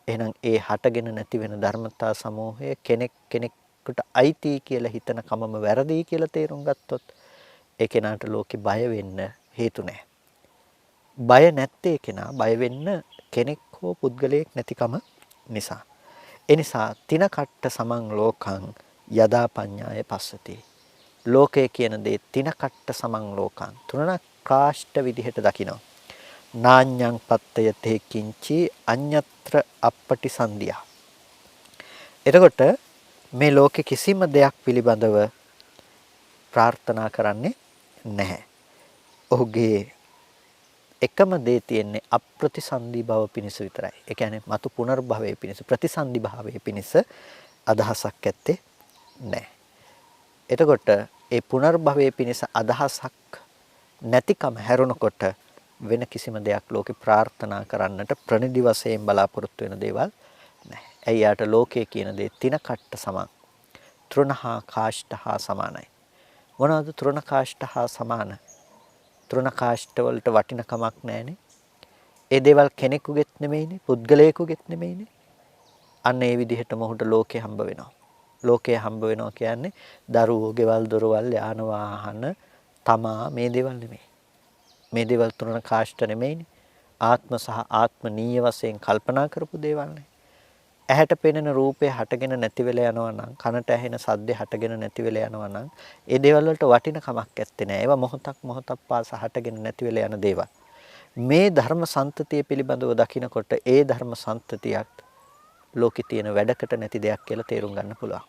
එහෙනම් ඒ හටගෙන නැති වෙන ධර්මතා සමූහය කෙනෙකුට අයිති කියලා හිතන කමම වැරදි කියලා තේරුම් ගත්තොත් ඒ කෙනාට ලෝකේ බය වෙන්න හේතු නැහැ. බය නැත්තේ කෙනා බය වෙන්න කෙනෙක් හෝ පුද්ගලයෙක් නැතිකම නිසා. ඒ නිසා තින කට්ට සමං ලෝකං යදා පඤ්ඤාය පස්සති. ලෝකය කියන දේ තින කට්ට සමං ලෝකං තුනක් කාෂ්ඨ විදිහට දකිනවා. නාඤ්ඤං පත්තය තේ කිංචි අඤ්ඤත්‍ර අපපටි සන්දියා. එතකොට මේ ලෝකේ කිසිම දෙයක් පිළිබඳව ප්‍රාර්ථනා කරන්නේ නැහැ. ඔහුගේ එකම දේ තියෙන්නේ අප්‍රතිසන්දි භව පිණිස විතරයි. ඒ කියන්නේ මතු පුනර්භවයේ පිණිස ප්‍රතිසන්දි භාවයේ පිණිස අදහසක් ඇත්තේ නැහැ. එතකොට ඒ පුනර්භවයේ පිණිස අදහසක් නැතිකම හැරුණකොට වෙන කිසිම දෙයක් ලෝකේ ප්‍රාර්ථනා කරන්නට ප්‍රනිදි වශයෙන් බලාපොරොත්තු වෙන දේවල් නැහැ. ඇයි යාට ලෝකයේ කියන දේ තින කට්ට සමන්. තෘණහා කාෂ්ඨහා සමානයි. මොනවාද තෘණ කාෂ්ඨහා සමාන? තෘණ කාෂ්ඨ වලට වටිනකමක් නැහැනේ. ඒ දේවල් කෙනෙකුගෙත් නෙමෙයිනේ, පුද්ගලයෙකුගෙත් නෙමෙයිනේ. අන්න ඒ විදිහට මොහුට ලෝකේ හම්බ වෙනවා. ලෝකේ හම්බ වෙනවා කියන්නේ දරුවෝ, ගෙවල්, දොරවල්, යාන වාහන, තමා මේ දේවල් නෙමෙයි. මේ දේවල් තෘණ කාෂ්ඨ නෙමෙයිනේ. ආත්ම සහ ආත්මනීය වශයෙන් කල්පනා කරපු දේවල් නේ. ඇහැට පෙනෙන රූපේ හටගෙන නැති වෙලා යනවා නම්, කනට ඇහෙන සද්දේ හටගෙන නැති වෙලා යනවා නම්, ඒ දේවල් වලට වටිනකමක් ඇත්තේ නැහැ. ඒවා මොහොතක් පාස හටගෙන නැති වෙලා යන දේවල්. මේ ධර්ම සම්තතිය පිළිබඳව දකිනකොට ඒ ධර්ම සම්තතියක් ලෝකේ තියෙන වැඩකට නැති දෙයක් කියලා තේරුම් ගන්න පුළුවන්.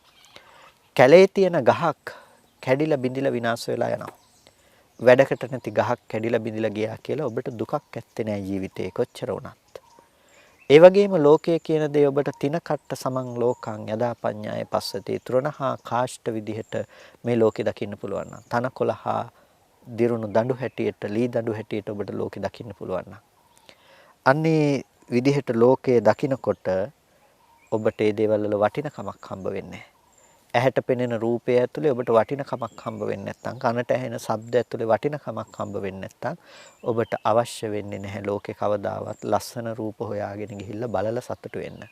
කැලේ තියෙන ගහක් කැඩිලා බිඳිලා විනාශ වෙලා යනවා. වැඩකට නැති ගහක් කැඩිලා බිඳිලා ගියා කියලා ඔබට දුකක් ඇත්තේ නැහැ ජීවිතේ කොච්චර වුණත්. ඒ වගේම ලෝකයේ කියන දේ ඔබට තින කට්ට සමන් ලෝකං යදා පඤ්ඤාය පස්සති තෘණහා කාෂ්ඨ විදිහට මේ ලෝකේ දකින්න පුළුවන් නම් තනකොළහා දිරුණු දඬු හැටියට ලී දඬු හැටියට ඔබට ලෝකේ දකින්න පුළුවන් නම් අන්නේ විදිහට ලෝකයේ දකිනකොට ඔබට මේ දේවල් වල වටිනකමක් හම්බ වෙන්නේ නැහැ. ඇහැට පෙනෙන රූපය ඇතුලේ ඔබට වටිනකමක් හම්බ වෙන්නේ නැත්නම් කනට ඇහෙන ශබ්ද ඇතුලේ වටිනකමක් හම්බ වෙන්නේ නැත්නම් ඔබට අවශ්‍ය වෙන්නේ නැහැ ලෝකේ කවදාවත් ලස්සන රූප හොයාගෙන ගිහිල්ලා බලලා සතුට වෙන්න.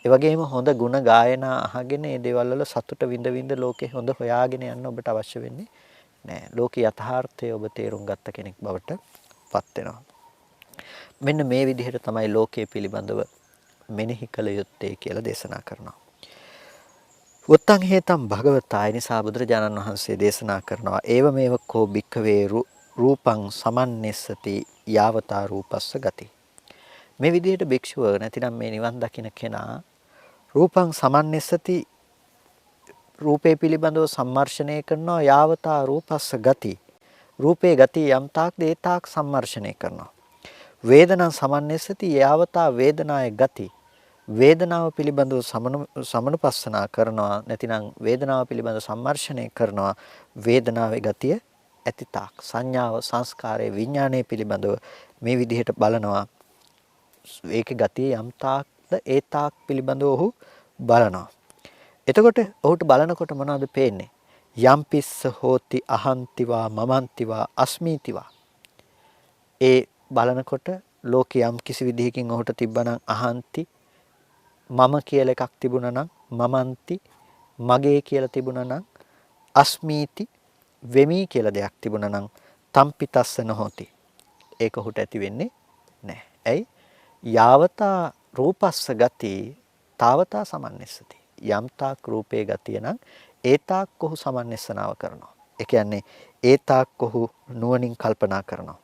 ඒ වගේම හොඳ ಗುಣ ගායනා අහගෙන මේ දේවල් වල සතුට විඳ විඳ ලෝකේ හොඳ හොයාගෙන යන්න ඔබට අවශ්‍ය වෙන්නේ නැහැ. ලෝකේ යථාර්ථය ඔබ තේරුම් ගත්ත කෙනෙක් බවට පත් වෙනවා. මෙන්න මේ විදිහට තමයි ලෝකයේ පිළිබඳව මෙනෙහි කළ යුත්තේ කියලා දේශනා කරනවා. උත්තං හේතම් භගවතා නිසා බුදුරජාණන් වහන්සේ දේශනා කරනවා ඒව මේව කෝ භික්ඛවේ රූපං සමන්නස්සති යාවතා රූපස්ස ගති. මේ විදිහට භික්ෂුව නැතිනම් මේ නිවන් දකින්න කෙනා රූපං සමන්නස්සති රූපේ පිළිබඳව සම්මර්ෂණය කරනවා යාවතා රූපස්ස ගති. රූපේ ගති යම් තාක් දේතාක් සම්මර්ෂණය කරනවා. වේදනං සමන්නස්සති යාවතා වේදනාය ගති. වේදනාව පිළිබඳව සමනුපස්සනා කරනවා නැතිනම් වේදනාව පිළිබඳව සම්මර්ෂණය කරනවා වේදනාවේ ගතිය ඇතිතාක් සංඥාව සංස්කාරයේ විඥානයේ පිළිබඳව මේ විදිහට බලනවා ඒකේ ගතිය යම් තාක්ද ඒ තාක් පිළිබඳව ඔහු බලනවා. එතකොට ඔහුට බලනකොට මොනවද පේන්නේ? යම් පිස්ස හෝති අහන්තිවා මමන්තිවා අස්මීතිවා. ඒ බලනකොට ලෝකේ යම් කිසි විදිහකින් ඔහුට තිබ්බනම් අහන්ති මම කියලා එකක් තිබුණා නම් මමන්ති මගේ කියලා තිබුණා නම් අස්මීති වෙමි කියලා දෙයක් තිබුණා නම් තම්පිතස්ස නොහොති. ඒක ඔහුට ඇති වෙන්නේ නැහැ. ඇයි? යාවතා රූපස්ස ගති තාවතා සමන්නස්සති. යම් තාක් රූපේ ගතිය නම් ඒ තාක් ඔහු සමන්නස්සනාව කරනවා. ඒ කියන්නේ ඒ තාක් ඔහු නුවණින් කල්පනා කරනවා.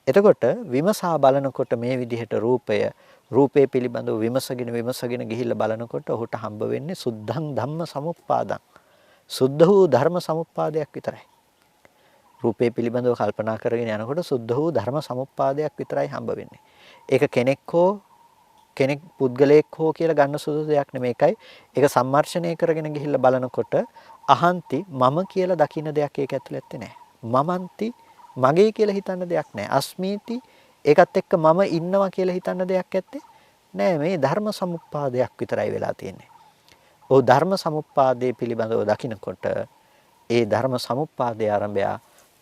එතකොට විමසා බලනකොට මේ විදිහට රූපේ පිළිබඳව විමසගෙන ගිහිල්ලා බලනකොට ඔහුට හම්බ වෙන්නේ සුද්ධං ධම්ම සමුප්පාදං. සුද්ධ වූ ධර්ම සමුප්පාදයක් විතරයි. රූපේ පිළිබඳව කල්පනා කරගෙන යනකොට සුද්ධ වූ ධර්ම සමුප්පාදයක් විතරයි හම්බ වෙන්නේ. ඒක කෙනෙක් පුද්ගලයෙක් හෝ කියලා ගන්න සුදු දෙයක් නෙමෙයිකයි. ඒක සම්මර්ෂණය කරගෙන ගිහිල්ලා බලනකොට අහන්ති මම කියලා දකින්න දෙයක් ඒක ඇතුළේ ඇත්තේ නැහැ. මමන්ති මගේ කියලා හිතන්න දෙයක් නැහැ. අස්මීති ඒකත් එක්ක මම ඉන්නවා කියලා හිතන්න දෙයක් ඇත්තේ නෑ මේ ධර්ම සමුප්පාදයක් විතරයි වෙලා තියෙන්නේ. ඔව් ධර්ම සමුප්පාදයේ පිළිබඳව දකිනකොට ඒ ධර්ම සමුප්පාදයේ ආරම්භය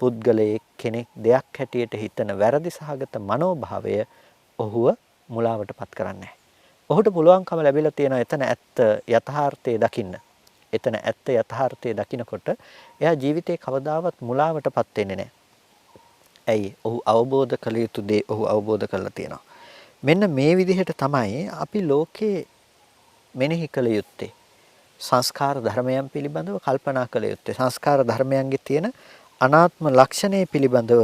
පුද්ගලයේ කෙනෙක් දෙයක් හැටියට හිතන වැරදි සහගත මනෝභාවය ඔහුව මුලාවටපත් කරන්නේ. ඔහුට පුළුවන්කම ලැබිලා තියෙනවා එතන ඇත්ත යථාර්ථය දකින්න. එතන ඇත්ත යථාර්ථය දකිනකොට එයා ජීවිතේ කවදාවත් මුලාවටපත් වෙන්නේ නැහැ. ඇයි? ඔහු අවබෝධ කළ යුතු දේ ඔහු අවබෝධ කරලා තියෙනවා. මෙන්න මේ විදිහට තමයි අපි ලෝකේ මෙනෙහි කළ යුත්තේ. සංස්කාර ධර්මයන් පිළිබඳව කල්පනා කළ යුත්තේ. සංස්කාර ධර්මයන්ගේ තියෙන අනාත්ම ලක්ෂණය පිළිබඳව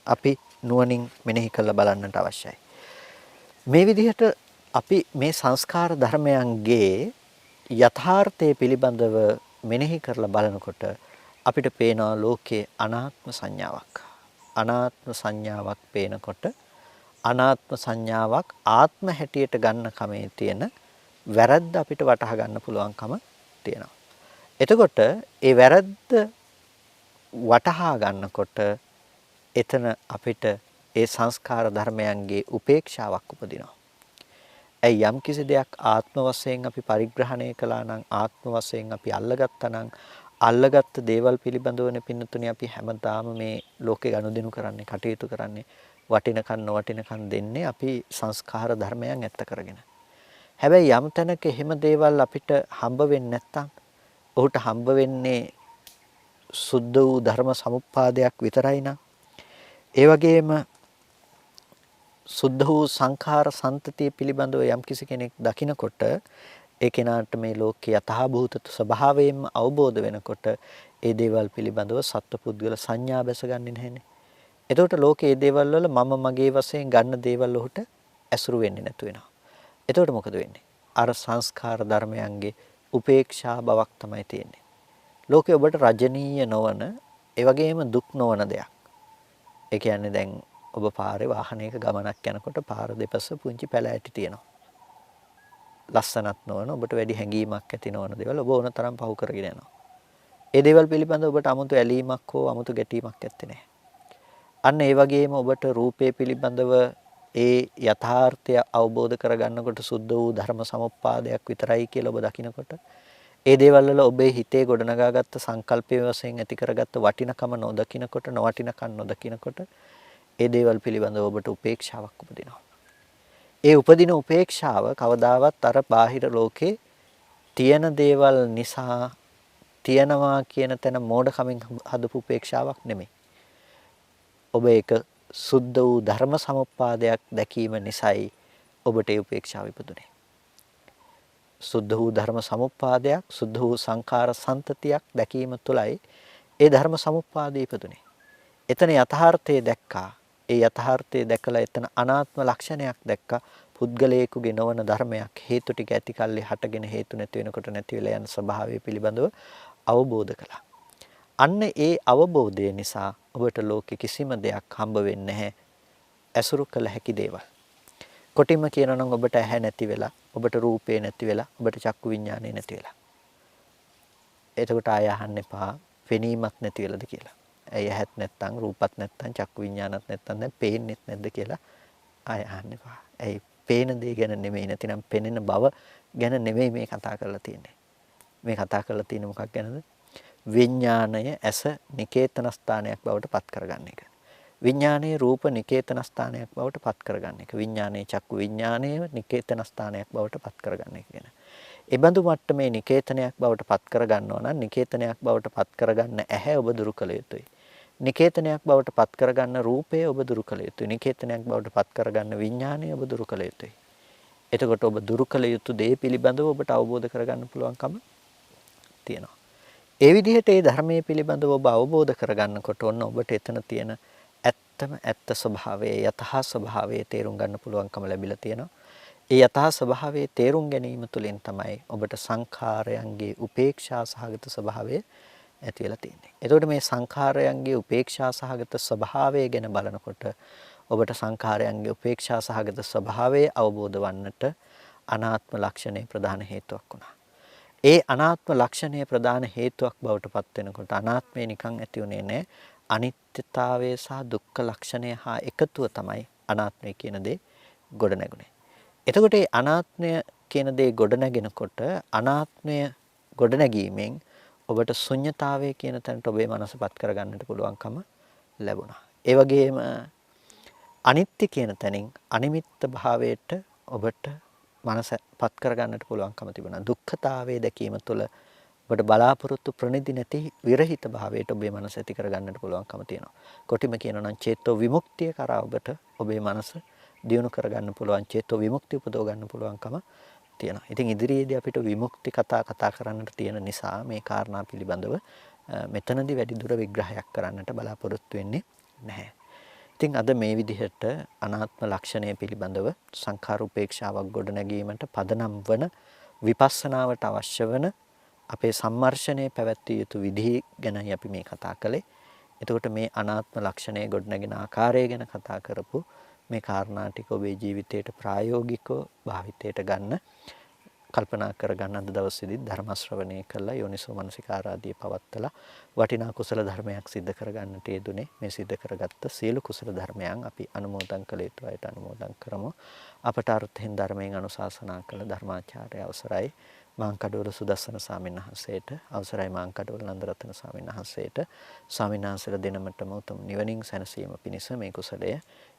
අපි නුවණින් මෙනෙහි කරලා බලන්නට අවශ්‍යයි. මේ විදිහට අපි මේ සංස්කාර ධර්මයන්ගේ යථාර්ථය පිළිබඳව මෙනෙහි කරලා බලනකොට අපිට පේනවා ලෝකයේ අනාත්ම සංඥාවක්. අනාත්ම සංඥාවක් පේනකොට අනාත්ම සංඥාවක් ආත්ම හැටියට ගන්න කමේ තියෙන වැරද්ද අපිට වටහා ගන්න පුළුවන්කම තියෙනවා. එතකොට ඒ වැරද්ද වටහා ගන්නකොට එතන අපිට ඒ සංස්කාර ධර්මයන්ගේ උපේක්ෂාවක් උපදිනවා. ඇයි යම් කිසි දෙයක් ආත්ම වශයෙන් අපි පරිග්‍රහණය කළා නම් ආත්ම වශයෙන් අපි අල්ලගත්තා නම් අල්ලගත්ත දේවල් පිළිබඳවනේ පින්නතුනේ අපි හැමදාම මේ ලෝකේ ගනුදෙනු කරන්නේ කටයුතු කරන්නේ වටිනකන් නොවටිනකන් දෙන්නේ අපි සංස්කාර ධර්මයන් ඇත්ත කරගෙන. හැබැයි යම් තැනක එහෙම දේවල් අපිට හම්බ වෙන්නේ නැත්තම් ඔහුට හම්බ වෙන්නේ සුද්ධ වූ ධර්ම සමුප්පාදයක් විතරයි නම් ඒ වගේම සුද්ධ වූ සංඛාර සම්තතිය පිළිබඳව යම් කිසි කෙනෙක් දකිනකොට ඒ කෙනාට මේ ලෝකේ යථාභූත ස්වභාවයෙන්ම අවබෝධ වෙනකොට ඒ දේවල් පිළිබඳව සත්පුද්ගල සංඥා බැසගන්නේ නැහැනේ. එතකොට ලෝකේ මේ දේවල් වල මම මගේ වශයෙන් ගන්න දේවල් ඔහුට ඇසුරු වෙන්නේ නැතු වෙනවා. එතකොට මොකද වෙන්නේ? අර සංස්කාර ධර්මයන්ගේ උපේක්ෂා බවක් තමයි තියෙන්නේ. ලෝකේ ඔබට රජනීය නොවන, ඒ වගේම දුක් නොවන දෙයක්. ඒ කියන්නේ දැන් ඔබ පාරේ වාහනයක ගමනක් යනකොට පාර දෙපස පුංචි පැලෑටි තියෙනවා. ලස්සනක් නොවන ඔබට වැඩි හැඟීමක් ඇති නොවන දේවල් ඔබ ඕන තරම් පහු කරගෙන යනවා. ඒ දේවල් පිළිබඳව ඔබට 아무තු ඇලීමක් හෝ 아무තු ගැටීමක් ඇත්තේ නැහැ. අන්න ඒ වගේම ඔබට රූපේ පිළිබඳව ඒ යථාර්ථය අවබෝධ කරගන්නකොට සුද්ධ වූ ධර්ම සමුප්පාදයක් විතරයි කියලා ඔබ දකිනකොට ඒ දේවල් වල ඔබේ හිතේ ගොඩනගාගත්ත සංකල්පයේ වශයෙන් ඇති කරගත්ත වටිනකම නොදකිනකොට නොවටිනකම් නොදකිනකොට ඒ දේවල් පිළිබඳව ඔබට උපේක්ෂාවක් උපදිනවා. ඒ උපදින උපේක්ෂාව කවදාවත් අර බාහිර ලෝකේ තියෙන දේවල් නිසා තියනවා කියන තැන මෝඩකමින් හදපු උපේක්ෂාවක් නෙමෙයි. ඔබ ඒක සුද්ධ වූ ධර්ම සමුප්පාදයක් දැකීම නිසායි ඔබට ඒ උපේක්ෂාව ඉපදුනේ. සුද්ධ වූ ධර්ම සමුප්පාදයක්, සුද්ධ වූ සංඛාර සම්තතියක් දැකීම තුළයි ඒ ධර්ම සමුප්පාදය ඉපදුනේ. එතන යථාර්ථය දැක්කා. ඒ යථාර්ථය දැකලා එතන අනාත්ම ලක්ෂණයක් දැක්කා. පුද්ගලයෙකුගේ නොවන ධර්මයක් හේතු ටික ඇති කල්ලි හටගෙන හේතු නැති වෙනකොට නැති වෙලා යන ස්වභාවය පිළිබඳව අවබෝධ කළා. අන්න ඒ අවබෝධය නිසා ඔබට ලෝකෙ කිසිම දෙයක් හම්බ වෙන්නේ නැහැ. ඇසුරු කළ හැකි දේවල්. කොටින්ම කියනවා නම් ඔබට ඇහැ නැති වෙලා, ඔබට රූපේ නැති වෙලා, ඔබට චක්කු විඥානේ නැති වෙලා. එතකොට ආය අහන්න එපා පෙනීමක් නැති වෙලාද කියලා. ඇයි ඇහත් නැත්තම්, රූපත් නැත්තම්, චක්කු විඥානත් නැත්තම් දැන් පේන්නෙත් නැද්ද කියලා ආය අහන්න එපා. ඇයි පේන දේ ගැන නෙමෙයි, නැතිනම් පෙනෙන බව ගැන නෙමෙයි මේ කතා කරලා තියෙන්නේ. මේ කතා කරලා තියෙන්නේ මොකක් ගැනද? විඥාණය ඇස නිකේතන ස්ථානයක් බවට පත් කරගන්න එක. විඥානයේ රූප නිකේතන ස්ථානයක් බවට පත් කරගන්න එක. විඥානයේ චක්කු විඥානයේ නිකේතන ස්ථානයක් බවට පත් කරගන්න එක කියන. ඒ බඳු මට්ටමේ නිකේතනයක් බවට පත් කරගන්නවා නම් නිකේතනයක් බවට පත් කරගන්න ඇහැ ඔබ දුරු කළ යුතුයි. නිකේතනයක් බවට පත් කරගන්න රූපය ඔබ දුරු කළ යුතුයි. නිකේතනයක් බවට පත් කරගන්න විඥානය ඔබ දුරු කළ යුතුයි. එතකොට ඔබ දුරු කළ යුතු දේ පිළිබඳව ඔබට අවබෝධ කරගන්න පුළුවන්කම තියෙනවා. ඒ විදිහට ඒ ධර්මයේ පිළිබඳව ඔබ අවබෝධ කරගන්නකොට ඔන්න ඔබට එතන තියෙන ඇත්තම ඇත්ත ස්වභාවය යථා ස්වභාවය තේරුම් ගන්න පුළුවන්කම ලැබිලා තියෙනවා. ඒ යථා ස්වභාවයේ තේරුම් ගැනීම තුළින් තමයි ඔබට සංඛාරයන්ගේ උපේක්ෂා සහගත ස්වභාවය ඇති වෙලා තියෙන්නේ. එතකොට මේ සංඛාරයන්ගේ උපේක්ෂා සහගත ස්වභාවය ගැන බලනකොට ඔබට සංඛාරයන්ගේ උපේක්ෂා සහගත ස්වභාවය අවබෝධ වන්නට අනාත්ම ලක්ෂණය ප්‍රධාන හේතුවක් වුණා. ඒ අනාත්ම ලක්ෂණය ප්‍රධාන හේතුවක් බවට පත් වෙනකොට අනාත්මය නිකන් ඇති උනේ නැහැ. අනිත්‍යතාවය සහ දුක්ඛ ලක්ෂණය හා එකතුව තමයි අනාත්මය කියන දේ ගොඩ නැගුණේ. එතකොට මේ අනාත්මය කියන දේ ගොඩනගෙනකොට අනාත්මය ගොඩනැගීමෙන් ඔබට ශුන්්‍යතාවය කියන තැනට ඔබේ මනසපත් කරගන්නට පුළුවන්කම ලැබුණා. ඒ වගේම අනිත්‍ය කියන තැනින් අනිමිත්ත භාවයට ඔබට මනසපත් කරගන්නට පුළුවන්කම තිබුණා. දුක්ඛතාවයේ දැකීම තුළ ඔබට බලාපොරොත්තු ප්‍රනිදි නැති විරහිත භාවයට ඔබේ මනස ඇති කරගන්නට පුළුවන්කම තියෙනවා. කොටිම කියනවා නම් චේතෝ විමුක්තිය කරා ඔබට ඔබේ මනස දියුණු කරගන්න පුළුවන්, චේතෝ විමුක්තිය උපදව ගන්න පුළුවන්කම තියෙනවා. ඉතින් ඉදිරියේදී අපිට විමුක්ති කතා කරන්නට තියෙන නිසා මේ කාරණා පිළිබඳව මෙතනදී වැඩි දුර විග්‍රහයක් කරන්නට බලාපොරොත්තු වෙන්නේ නැහැ. ඉතින් අද මේ විදිහට අනාත්ම ලක්ෂණය පිළිබඳව සංඛාර උපේක්ෂාවක් ගොඩනැගීමට පදනම් වන විපස්සනාවට අවශ්‍ය වන අපේ සම්මර්ෂණයේ පැවැත්විය යුතු විදිහ ගැනයි අපි මේ කතා කළේ. එතකොට මේ අනාත්ම ලක්ෂණය ගොඩනැගෙන ආකාරය ගැන කතා කරපු මේ කාරණා ටික ඔබේ ජීවිතයට ප්‍රායෝගිකව භාවිතයට ගන්න කල්පනා කරගන්න අද දවසේදී ධර්ම ශ්‍රවණය කළා යෝනිසෝ මනසිකාරාදී පවත්තලා වටිනා කුසල ධර්මයක් සිද්ධ කරගන්නට යෙදුනේ. මේ සිද්ධ කරගත්ත සියලු කුසල ධර්මයන් අපි අනුමෝදන් කළ යුතු අයට අනුමෝදන් කරමු. අපට අර්ථයෙන් ධර්මයෙන් අනුශාසනා කළ ධර්මාචාර්ය අවසරයි මාංකඩවල සුදස්සන ස්වාමීන් වහන්සේට, අවසරයි මාංකඩවල නන්දරත්න ස්වාමීන් වහන්සේට, ස්වාමීන් වහන්සේලා දෙනමටම උතුම් නිවනින් සැනසීම පිණිස මේ කුසලය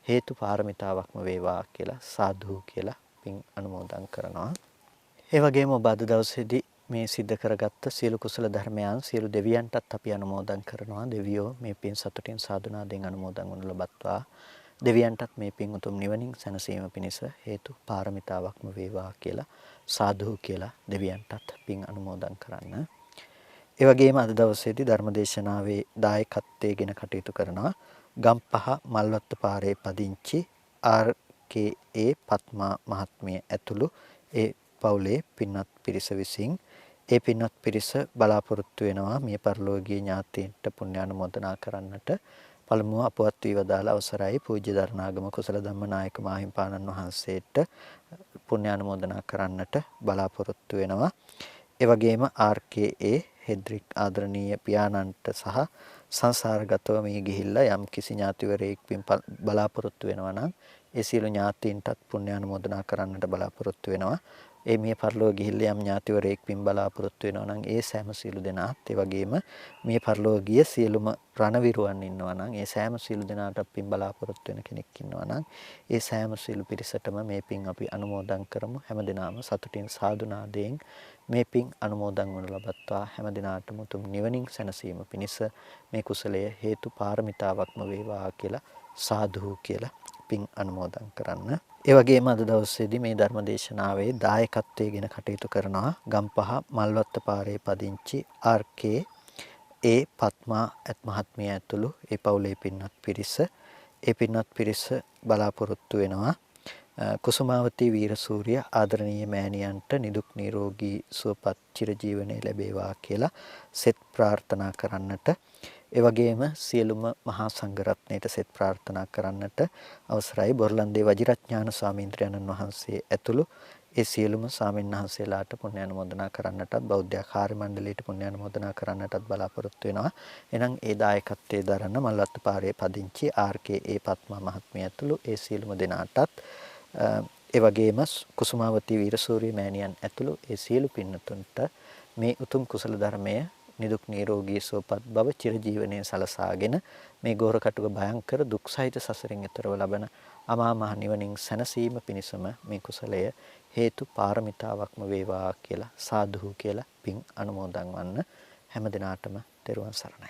හේතු පාරමිතාවක්ම වේවා කියලා සාදු කියලා පින් අනුමෝදන් කරනවා. ඒ වගේම ඔබ අද දවසේදී මේ සිද්ධ කරගත්ත සියලු කුසල ධර්මයන් සියලු දෙවියන්ටත් අපි අනුමෝදන් කරනවා. දෙවියෝ මේ පින් සතුටින් සාදුනාදෙන් අනුමෝදන් වනු ලබත්වා. දෙවියන්ටත් මේ පින් උතුම් නිවනින් සැනසීම පිණිස හේතු පාරමිතාවක්ම වේවා කියලා සාදු කියලා දෙවියන්ටත් පින් අනුමෝදන් කරන්න. ඒ වගේම අද දවසේදී ධර්මදේශනාවේ දායකත්වයෙන් කටයුතු කරනවා ගම්පහ මල්වත්ත පාරේ පදිංචි ආර්.කේ.ඒ. පත්මා මහත්මිය ඇතුළු ඒ පවුලේ පින්වත් පිරිස විසින් ඒ පින්වත් පිරිස බලාපොරොත්තු වෙනවා මේ පරිලෝකීය ඥාතීන්ට පුණ්‍යානුමෝදනා කරන්නට. පළමුව අපවත් වී වදාළ අවසරයි පූජ්‍ය දරණාගම කුසල ධම්මනායක මාහිම්පාණන් වහන්සේට පුණ්‍යානුමෝදනා කරන්නට බලාපොරොත්තු වෙනවා. ඒ වගේම ආර්.කේ.ඒ. හෙද්රික් ආදරණීය පියාණන්ට සහ සංසාරගතව මේ ගිහිල්ලා යම් කිසි ඥාතිවරයෙක් බලාපොරොත්තු වෙනවා නම් ඒ සියලු ඥාතීන්ටත් පුණ්‍යානුමෝදනා කරන්නට බලාපොරොත්තු වෙනවා. ඒ මිය පරලෝක ගිහිල්ලා යම් ඥාතිවරයෙක් බලාපොරොත්තු වෙනවා නම් ඒ සෑම සියලු දෙනාත් ඒ වගේම මිය පරලෝක ගිය සියලුම රණවිරුවන් ඉන්නවා නම් ඒ සෑම සියලු දෙනාට පින් බලාපොරොත්තු වෙන කෙනෙක් ඉන්නවා නම් ඒ සෑම සියලු පිරිසටම මේ පින් අපි අනුමෝදන් කරමු. හැමදෙනාම සතුටින් සාදුනාදයෙන් මේ පින් අනුමෝදන් වනු ලබත්වා. හැමදෙනාටම උතුම් නිවනින් සැනසීම පිණිස මේ කුසලය හේතු පාරමිතාවක්ම වේවා කියලා සාදු කියලා පින් අනුමෝදන් කරන්න. ඒ වගේම අද දවසේදී මේ ධර්ම දේශනාවේ දායකත්වයෙන් කටයුතු කරනවා ගම්පහ මල්වත්ත පාරේ පදිංචි ආර්.කේ.ඒ. පත්මා මහත්මිය ඇතුළු ඒ පවුලේ පින්වත් පිරිස. ඒ පින්වත් පිරිස බලාපොරොත්තු වෙනවා කුසුමාවතී වීරසූරිය ආදරණීය මෑණියන්ට නිදුක් නිරෝගී සුවපත් චිරජීවනයේ ලැබේවා කියලා සෙත් ප්‍රාර්ථනා කරන්නට. ඒ වගේම සියලුම මහා සංඝරත්නයට සෙත් ප්‍රාර්ථනා කරන්නට අවසරයි බොරලන්දේ වජිරඥාන ස්වාමීන්ද්‍රයන්න් වහන්සේ ඇතුළු ඒ සියලුම ස්වාමීන් වහන්සේලාට පුණ්‍යානුමෝදනා කරන්නටත් බෞද්ධ කාර්ය මණ්ඩලයට පුණ්‍යානුමෝදනා කරන්නටත් බලාපොරොත්තු වෙනවා. එහෙනම් ඒ දායකත්වයේ දරන මල්වත්ත පාරේ පදිංචි ආර්.කේ.ඒ. පත්මා මහත්මිය ඇතුළු ඒ සියලුම දෙනාටත් ඒ වගේම කුසුමාවතී වීරසූරිය මෑණියන් ඇතුළු ඒ සියලු පින්නතුන්ට මේ උතුම් කුසල ධර්මය නිදුක් නිරෝගී සුවපත් බව චිරජීවනයේ සලසාගෙන මේ ගෝර කටුක භයංකර දුක් සහිත සසරින් එතරව ලබන අමා මහ නිවනින් සැනසීම පිණිසම මේ කුසලය හේතු පාරමිතාවක්ම වේවා කියලා සාදු කියලා පින් අනුමෝදන් වන්න. හැම දිනාටම තෙරුවන් සරණයි.